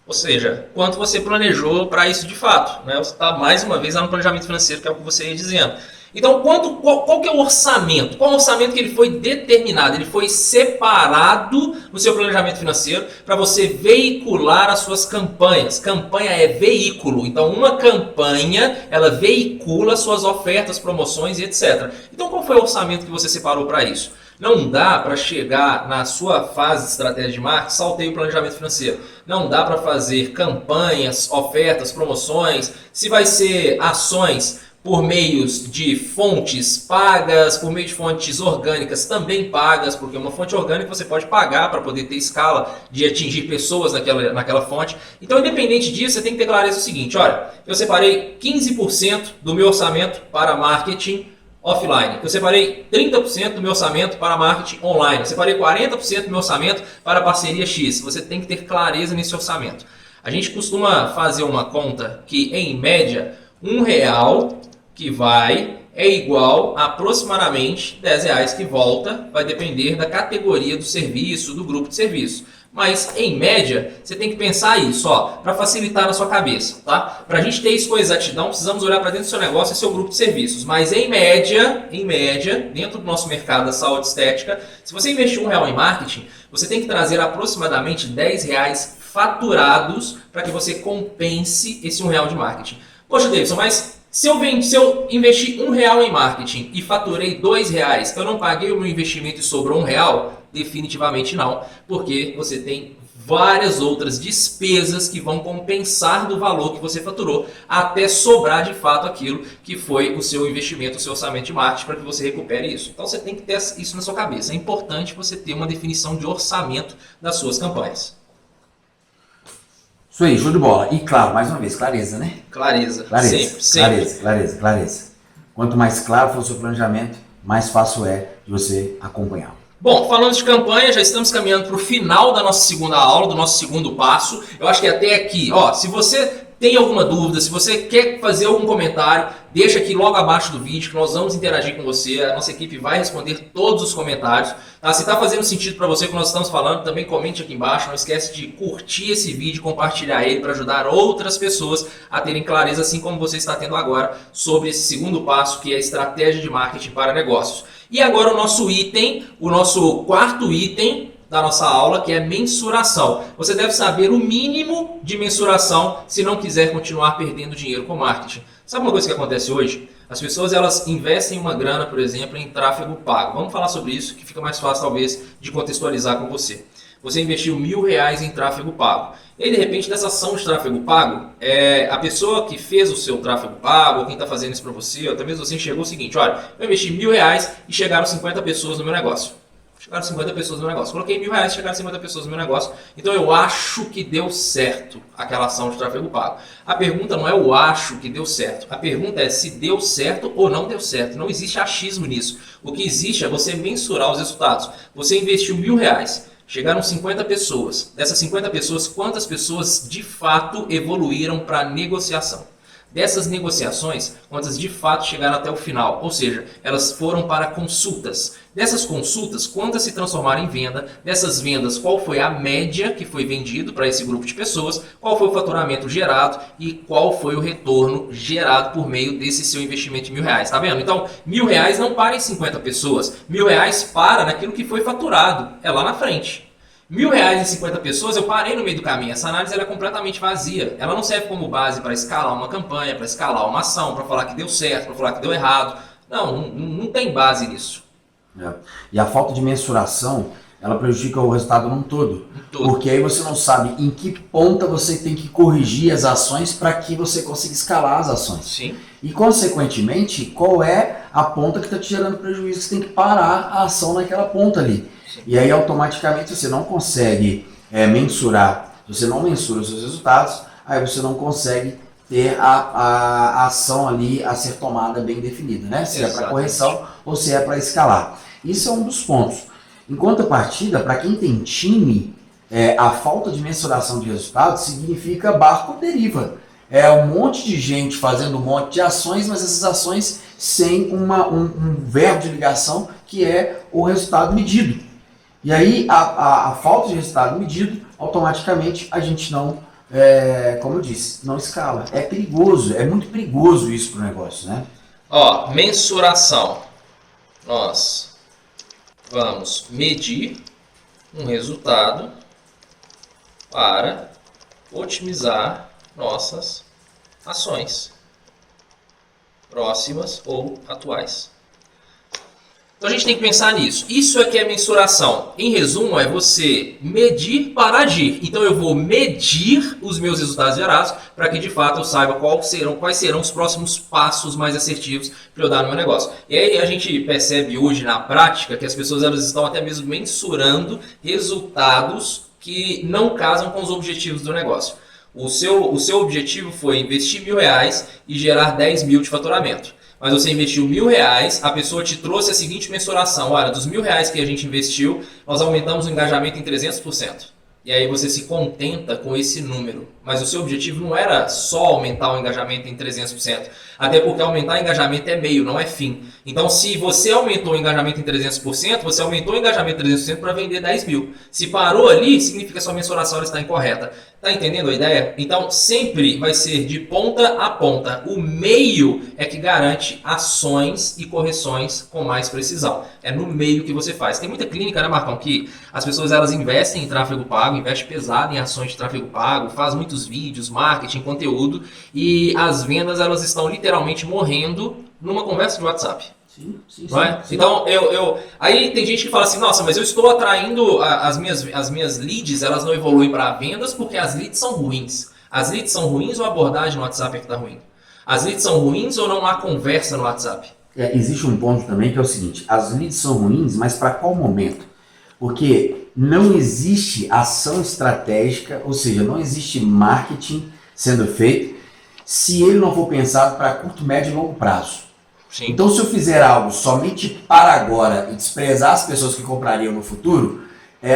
Ou seja, quanto você planejou para isso de fato. Né? Você está mais uma vez lá no planejamento financeiro, que é o que você ia dizendo. Então, qual que é o orçamento? Qual é o orçamento que ele foi determinado? Ele foi separado no seu planejamento financeiro para você veicular as suas campanhas. Campanha é veículo. Então, uma campanha, ela veicula suas ofertas, promoções e etc. Então, qual foi o orçamento que você separou para isso? Não dá para chegar na sua fase de estratégia de marketing, saltei o planejamento financeiro. Não dá para fazer campanhas, ofertas, promoções. Se vai ser ações por meios de fontes pagas, por meio de fontes orgânicas também pagas, porque uma fonte orgânica você pode pagar para poder ter escala de atingir pessoas naquela fonte. Então, independente disso, você tem que ter clareza o seguinte, olha, eu separei 15% do meu orçamento para marketing offline, eu separei 30% do meu orçamento para marketing online, eu separei 40% do meu orçamento para parceria X. Você tem que ter clareza nesse orçamento. A gente costuma fazer uma conta que, em média, R$1 que vai é igual a aproximadamente R$10 que volta, vai depender da categoria do serviço, do grupo de serviço. Mas, em média, você tem que pensar isso, para facilitar na sua cabeça, tá? Para a gente ter isso com exatidão, precisamos olhar para dentro do seu negócio e seu grupo de serviços. Mas, em média, dentro do nosso mercado da saúde estética, se você investir R$1 em marketing, você tem que trazer aproximadamente R$10 faturados para que você compense esse R$1 de marketing. Poxa, Davidson, mas se eu investi R$1 em marketing e faturei R$2, eu não paguei o meu investimento e sobrou R$1? Definitivamente não, porque você tem várias outras despesas que vão compensar do valor que você faturou até sobrar de fato aquilo que foi o seu investimento, o seu orçamento de marketing para que você recupere isso. Então você tem que ter isso na sua cabeça. É importante você ter uma definição de orçamento das suas campanhas. Isso aí, show de bola. E claro, mais uma vez, clareza, né? Clareza. Sempre. Clareza. Quanto mais claro for o seu planejamento, mais fácil é de você acompanhar. Bom, falando de campanha, já estamos caminhando para o final da nossa segunda aula, do nosso segundo passo. Eu acho que até aqui, se você tem alguma dúvida, se você quer fazer algum comentário, deixa aqui logo abaixo do vídeo que nós vamos interagir com você. A nossa equipe vai responder todos os comentários. Tá? Se está fazendo sentido para você o que nós estamos falando, também comente aqui embaixo. Não esquece de curtir esse vídeo, compartilhar ele para ajudar outras pessoas a terem clareza, assim como você está tendo agora, sobre esse segundo passo, que é a estratégia de marketing para negócios. E agora o nosso quarto item da nossa aula, que é mensuração. Você deve saber o mínimo de mensuração se não quiser continuar perdendo dinheiro com marketing. Sabe uma coisa que acontece hoje? As pessoas elas investem uma grana, por exemplo, em tráfego pago. Vamos falar sobre isso, que fica mais fácil talvez de contextualizar com você. Você investiu R$1.000 em tráfego pago. E aí, de repente, dessa ação de tráfego pago, a pessoa que fez o seu tráfego pago, ou quem está fazendo isso para você, ou até mesmo você enxergou o seguinte, olha, eu investi R$1.000 e chegaram 50 pessoas no meu negócio. chegaram 50 pessoas no meu negócio. Coloquei R$1.000, chegaram 50 pessoas no meu negócio. Então eu acho que deu certo aquela ação de tráfego pago. A pergunta não é eu acho que deu certo. A pergunta é se deu certo ou não deu certo. Não existe achismo nisso. O que existe é você mensurar os resultados. Você investiu R$1.000. Chegaram 50 pessoas. Dessas 50 pessoas, quantas pessoas de fato evoluíram para negociação? Dessas negociações, quantas de fato chegaram até o final? Ou seja, elas foram para consultas. Dessas consultas, quantas se transformaram em venda? Dessas vendas, qual foi a média que foi vendido para esse grupo de pessoas? Qual foi o faturamento gerado? E qual foi o retorno gerado por meio desse seu investimento de R$1.000? Tá vendo? Então, R$1.000 não para em 50 pessoas. R$1.000 para naquilo que foi faturado. É lá na frente. R$1.000 em 50 pessoas, eu parei no meio do caminho. Essa análise ela é completamente vazia. Ela não serve como base para escalar uma campanha, para escalar uma ação, para falar que deu certo, para falar que deu errado. Não tem base nisso. E a falta de mensuração, ela prejudica o resultado num todo. Porque aí você não sabe em que ponta você tem que corrigir as ações para que você consiga escalar as ações. Sim. E, consequentemente, qual é a ponta que está te gerando prejuízo? Você tem que parar a ação naquela ponta ali. Sim. E aí, automaticamente, você não consegue mensurar. Se você não mensura os seus resultados, aí você não consegue ter a ação ali a ser tomada bem definida, né? Se é para correção ou se é para escalar. Isso é um dos pontos. Em contrapartida, para quem tem time, a falta de mensuração de resultados significa barco deriva. É um monte de gente fazendo um monte de ações, mas essas ações sem um verbo de ligação que é o resultado medido. E aí, a falta de resultado medido, automaticamente a gente não, como eu disse, não escala. É perigoso, é muito perigoso isso para o negócio, né? Ó, mensuração. Nós vamos medir um resultado para otimizar nossas ações próximas ou atuais. Então a gente tem que pensar nisso. Isso é que é mensuração. Em resumo, é você medir para agir. Então eu vou medir os meus resultados gerados para que de fato eu saiba quais serão os próximos passos mais assertivos para eu dar no meu negócio. E aí a gente percebe hoje na prática que as pessoas elas estão até mesmo mensurando resultados que não casam com os objetivos do negócio. O seu objetivo foi investir R$1.000 e gerar 10 mil de faturamento. Mas você investiu R$1.000, a pessoa te trouxe a seguinte mensuração. Olha, dos R$1.000 que a gente investiu, nós aumentamos o engajamento em 300%. E aí você se contenta com esse número. Mas o seu objetivo não era só aumentar o engajamento em 300%. Até porque aumentar o engajamento é meio, não é fim. Então, se você aumentou o engajamento em 300%, você aumentou o engajamento em 300% para vender 10 mil. Se parou ali, significa que a sua mensuração está incorreta. Tá entendendo a ideia? Então, sempre vai ser de ponta a ponta. O meio é que garante ações e correções com mais precisão. É no meio que você faz. Tem muita clínica, né, Marcão, que as pessoas elas investem em tráfego pago, investem pesado em ações de tráfego pago, faz muitos vídeos, marketing, conteúdo, e as vendas elas estão literalmente morrendo numa conversa de WhatsApp. Sim. Então, aí tem gente que fala assim, nossa, mas eu estou atraindo as minhas leads, elas não evoluem para vendas porque as leads são ruins. As leads são ruins ou a abordagem no WhatsApp é que está ruim? As leads são ruins ou não há conversa no WhatsApp? Existe um ponto também que é o seguinte, as leads são ruins, mas para qual momento? Porque não existe ação estratégica, ou seja, não existe marketing sendo feito se ele não for pensado para curto, médio e longo prazo. Sim. Então, se eu fizer algo somente para agora e desprezar as pessoas que comprariam no futuro,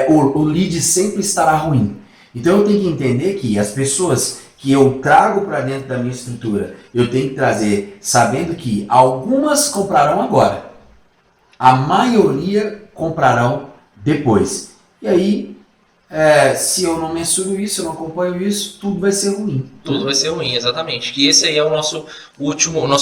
o lead sempre estará ruim. Então, eu tenho que entender que as pessoas que eu trago para dentro da minha estrutura, eu tenho que trazer sabendo que algumas comprarão agora, a maioria comprarão depois. E aí, se eu não mensuro isso, eu não acompanho isso, tudo vai ser ruim. Tudo vai ser ruim, exatamente. E esse aí é o nosso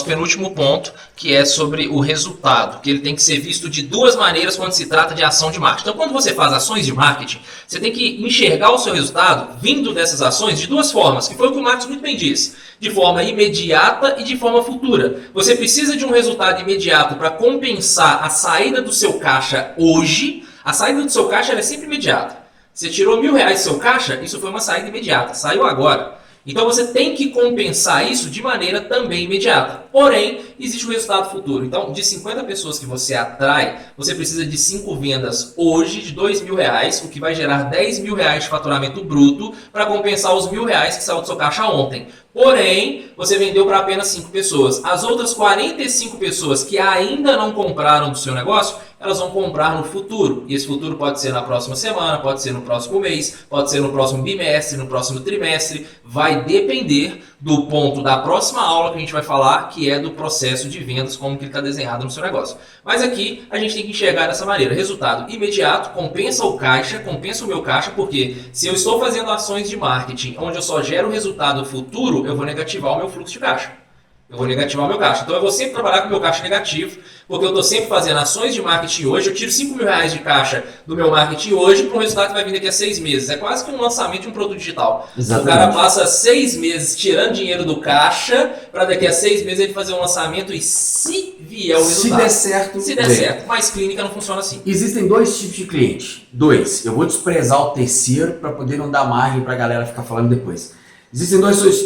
penúltimo ponto, que é sobre o resultado, que ele tem que ser visto de duas maneiras quando se trata de ação de marketing. Então, quando você faz ações de marketing, você tem que enxergar o seu resultado vindo dessas ações de duas formas, que foi o que o Marcos muito bem disse, de forma imediata e de forma futura. Você precisa de um resultado imediato para compensar a saída do seu caixa hoje. A saída do seu caixa é sempre imediata. Você tirou R$1.000 do seu caixa, isso foi uma saída imediata, saiu agora. Então você tem que compensar isso de maneira também imediata. Porém, existe o resultado futuro. Então, de 50 pessoas que você atrai, você precisa de 5 vendas hoje de R$2.000, o que vai gerar R$10.000 de faturamento bruto para compensar os R$1.000 que saiu do seu caixa ontem. Porém, você vendeu para apenas 5 pessoas. As outras 45 pessoas que ainda não compraram do seu negócio, elas vão comprar no futuro. E esse futuro pode ser na próxima semana, pode ser no próximo mês, pode ser no próximo bimestre, no próximo trimestre. Vai depender do ponto da próxima aula que a gente vai falar, que é do processo de vendas, como que ele está desenhado no seu negócio. Mas aqui a gente tem que enxergar dessa maneira. Resultado imediato, compensa o caixa, compensa o meu caixa, porque se eu estou fazendo ações de marketing onde eu só gero resultado futuro, eu vou negativar o meu fluxo de caixa. Eu vou negativar o meu caixa. Então eu vou sempre trabalhar com o meu caixa negativo, porque eu estou sempre fazendo ações de marketing hoje. Eu tiro R$5.000 de caixa do meu marketing hoje para um resultado que vai vir daqui a 6 meses. É quase que um lançamento de um produto digital. Exatamente. O cara passa 6 meses tirando dinheiro do caixa para daqui a 6 meses ele fazer um lançamento e se vier o resultado. Se der certo. Se der certo. Mas clínica não funciona assim. Existem 2 tipos de cliente. 2. Eu vou desprezar o terceiro para poder não dar margem para a galera ficar falando depois. Existem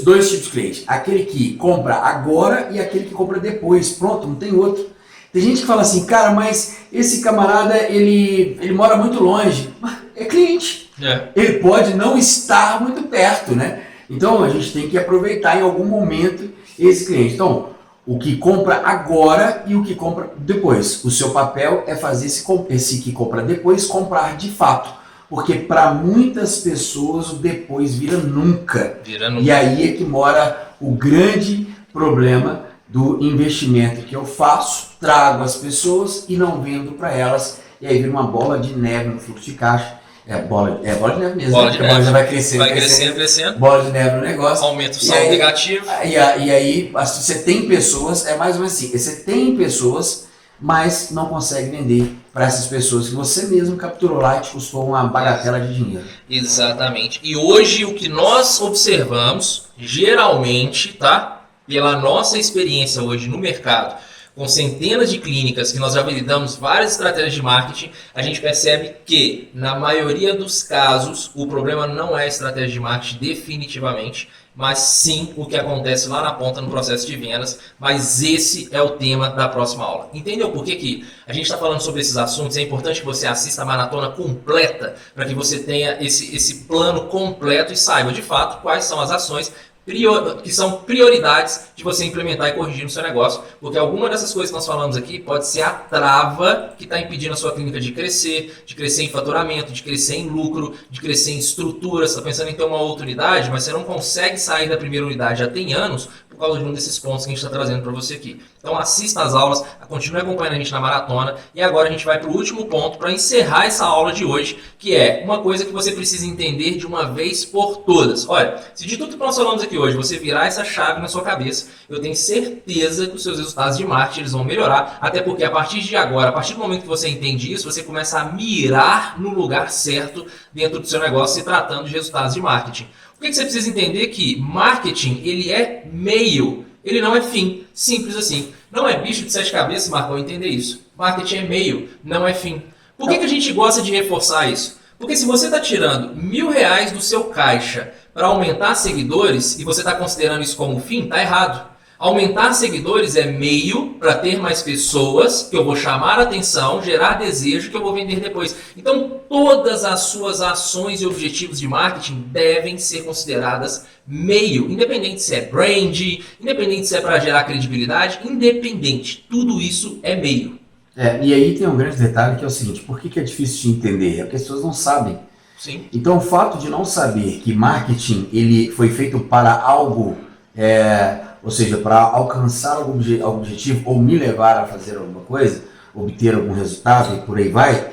dois tipos de cliente. Aquele que compra agora e aquele que compra depois. Pronto, não tem outro. Tem gente que fala assim, cara, mas esse camarada, ele mora muito longe. É cliente. Ele pode não estar muito perto, né? Então a gente tem que aproveitar em algum momento esse cliente. Então, o que compra agora e o que compra depois. O seu papel é fazer esse que compra depois comprar de fato. Porque para muitas pessoas o depois vira nunca. E aí é que mora o grande problema do investimento que eu faço, trago as pessoas e não vendo para elas. E aí vira uma bola de neve no fluxo de caixa. Bola de neve mesmo. Bola de neve. Já vai crescendo. Bola de neve no negócio. Aumenta o saldo negativo. E aí você tem pessoas, é mais ou menos assim, você tem pessoas, mas não consegue vender para essas pessoas que você mesmo capturou lá e te custou uma bagatela de dinheiro. Exatamente. E hoje o que nós observamos, geralmente, tá? Pela nossa experiência hoje no mercado, com centenas de clínicas que nós já validamos várias estratégias de marketing, a gente percebe que, na maioria dos casos, o problema não é a estratégia de marketing definitivamente, mas sim o que acontece lá na ponta no processo de vendas. Mas esse é o tema da próxima aula. Entendeu por que a gente está falando sobre esses assuntos? É importante que você assista a maratona completa para que você tenha esse plano completo e saiba de fato quais são as ações que são prioridades de você implementar e corrigir no seu negócio, porque alguma dessas coisas que nós falamos aqui pode ser a trava que está impedindo a sua clínica de crescer em faturamento, de crescer em lucro, de crescer em estrutura. Você está pensando em ter uma outra unidade, mas você não consegue sair da primeira unidade já tem anos por causa de um desses pontos que a gente está trazendo para você aqui. Então assista às aulas, continue acompanhando a gente na maratona e agora a gente vai para o último ponto para encerrar essa aula de hoje, que é uma coisa que você precisa entender de uma vez por todas. Olha, se de tudo que nós falamos aqui hoje você virar essa chave na sua cabeça, eu tenho certeza que os seus resultados de marketing eles vão melhorar, até porque a partir de agora, a partir do momento que você entende isso, você começa a mirar no lugar certo dentro do seu negócio se tratando de resultados de marketing. O que você precisa entender? Que marketing ele é meio, ele não é fim, simples assim. Não é bicho de 7 cabeças, Marcão, entender isso. Marketing é meio, não é fim. Por que a gente gosta de reforçar isso? Porque se você está tirando R$1.000 do seu caixa para aumentar seguidores e você está considerando isso como fim, está errado. Aumentar seguidores é meio para ter mais pessoas que eu vou chamar a atenção, gerar desejo que eu vou vender depois. Então todas as suas ações e objetivos de marketing devem ser consideradas meio, independente se é brand, independente se é para gerar credibilidade, independente, tudo isso é meio. E aí tem um grande detalhe que é o seguinte, por que é difícil de entender? É porque as pessoas não sabem. Sim. Então o fato de não saber que marketing ele foi feito para algo, ou seja, para alcançar algum objetivo ou me levar a fazer alguma coisa, obter algum resultado e por aí vai,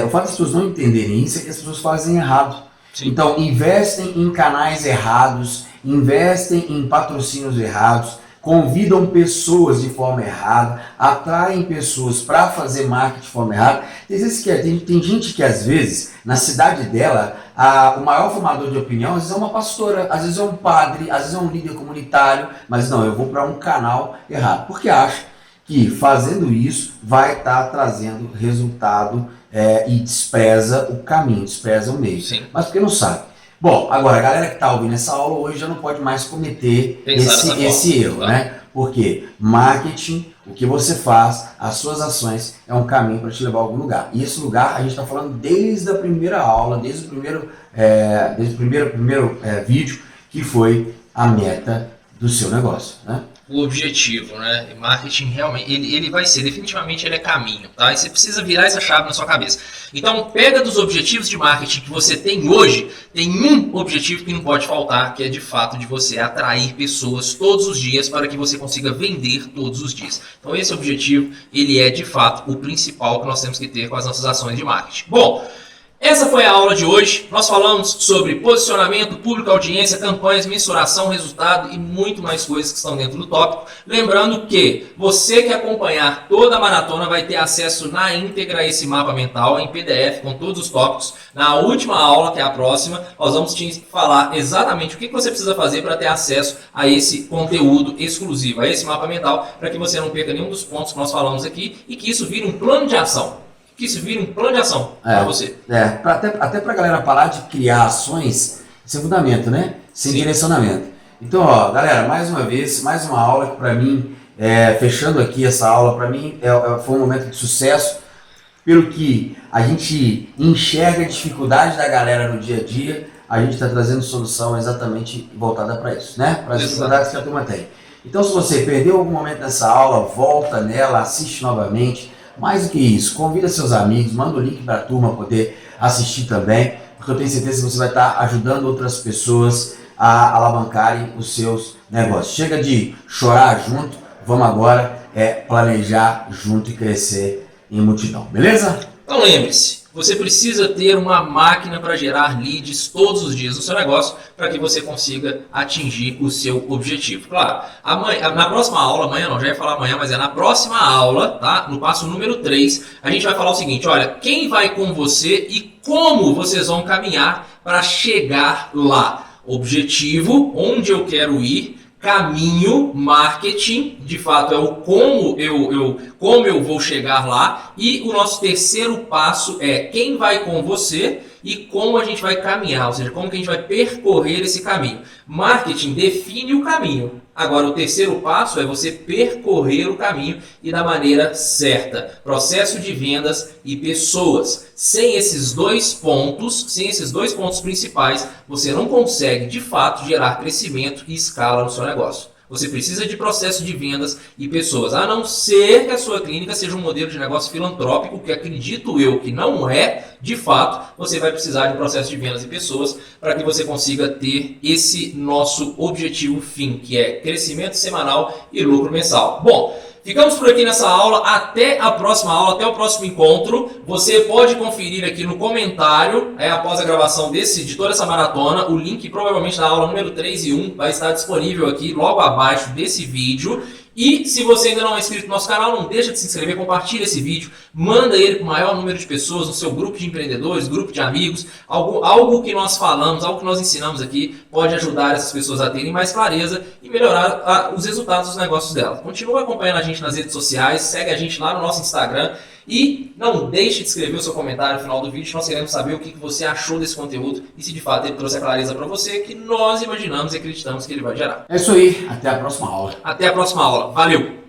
o fato das pessoas não entenderem isso é que as pessoas fazem errado. Sim. Então investem em canais errados, investem em patrocínios errados, convidam pessoas de forma errada, atraem pessoas para fazer marketing de forma errada. Tem gente que às vezes, na cidade dela, o maior formador de opinião, às vezes é uma pastora, às vezes é um padre, às vezes é um líder comunitário, mas não, eu vou para um canal errado, porque acha que fazendo isso vai estar trazendo resultado e despreza o caminho, despreza o meio. Sim. Mas porque não sabe. Bom, agora, a galera que está ouvindo essa aula hoje já não pode mais cometer esse erro, tá? né? Porque marketing, o que você faz, as suas ações, é um caminho para te levar a algum lugar. E esse lugar a gente está falando desde a primeira aula, desde o primeiro vídeo, que foi a meta do seu negócio, né? O objetivo, né? E marketing realmente, ele vai ser, definitivamente ele é caminho, tá? E você precisa virar essa chave na sua cabeça. Então, pega dos objetivos de marketing que você tem hoje, tem um objetivo que não pode faltar, que é de fato de você atrair pessoas todos os dias para que você consiga vender todos os dias. Então, esse objetivo, ele é de fato o principal que nós temos que ter com as nossas ações de marketing. Bom, essa foi a aula de hoje. Nós falamos sobre posicionamento, público, audiência, campanhas, mensuração, resultado e muito mais coisas que estão dentro do tópico. Lembrando que você que acompanhar toda a maratona vai ter acesso na íntegra a esse mapa mental em PDF com todos os tópicos. Na última aula, que é a próxima, nós vamos te falar exatamente o que você precisa fazer para ter acesso a esse conteúdo exclusivo, a esse mapa mental, para que você não perca nenhum dos pontos que nós falamos aqui e que isso vire um plano de ação. Que isso vira um plano de ação para você. Até para a galera parar de criar ações sem fundamento, né? Sem direcionamento. Então, ó, galera, mais uma vez, mais uma aula que para mim, fechando aqui essa aula, para mim foi um momento de sucesso, pelo que a gente enxerga a dificuldade da galera no dia a dia, a gente está trazendo solução exatamente voltada para isso, né? Para as dificuldades que a turma tem. Então, se você perdeu algum momento dessa aula, volta nela, assiste novamente. Mais do que isso, convida seus amigos, manda o link para a turma poder assistir também, porque eu tenho certeza que você vai estar ajudando outras pessoas a alavancarem os seus negócios. Chega de chorar junto, vamos agora planejar junto e crescer em multidão, beleza? Então lembre-se, você precisa ter uma máquina para gerar leads todos os dias no seu negócio para que você consiga atingir o seu objetivo. Claro, na próxima aula, amanhã não, já ia falar amanhã, mas na próxima aula, tá? No passo número 3, a gente vai falar o seguinte, olha, quem vai com você e como vocês vão caminhar para chegar lá. Objetivo, onde eu quero ir, caminho, marketing, de fato é o como eu vou chegar lá, e o nosso terceiro passo é quem vai com você e como a gente vai caminhar, ou seja, como que a gente vai percorrer esse caminho. Marketing define o caminho. Agora, o terceiro passo é você percorrer o caminho e da maneira certa. Processo de vendas e pessoas. Sem esses dois pontos principais, você não consegue, de fato, gerar crescimento e escala no seu negócio. Você precisa de processo de vendas e pessoas, a não ser que a sua clínica seja um modelo de negócio filantrópico, que acredito eu que não é, de fato, você vai precisar de processo de vendas e pessoas para que você consiga ter esse nosso objetivo fim, que é crescimento semanal e lucro mensal. Bom, ficamos por aqui nessa aula, até a próxima aula, até o próximo encontro. Você pode conferir aqui no comentário, após a gravação de toda essa maratona, o link provavelmente da aula número 3 e 1 vai estar disponível aqui logo abaixo desse vídeo. E se você ainda não é inscrito no nosso canal, não deixa de se inscrever, compartilha esse vídeo, manda ele para o maior número de pessoas no seu grupo de empreendedores, grupo de amigos, algo que nós falamos, algo que nós ensinamos aqui pode ajudar essas pessoas a terem mais clareza e melhorar os resultados dos negócios delas. Continua acompanhando a gente nas redes sociais, segue a gente lá no nosso Instagram e não deixe de escrever o seu comentário no final do vídeo, nós queremos saber o que você achou desse conteúdo e se de fato ele trouxe a clareza para você que nós imaginamos e acreditamos que ele vai gerar. É isso aí, até a próxima aula. Até a próxima aula. Valeu!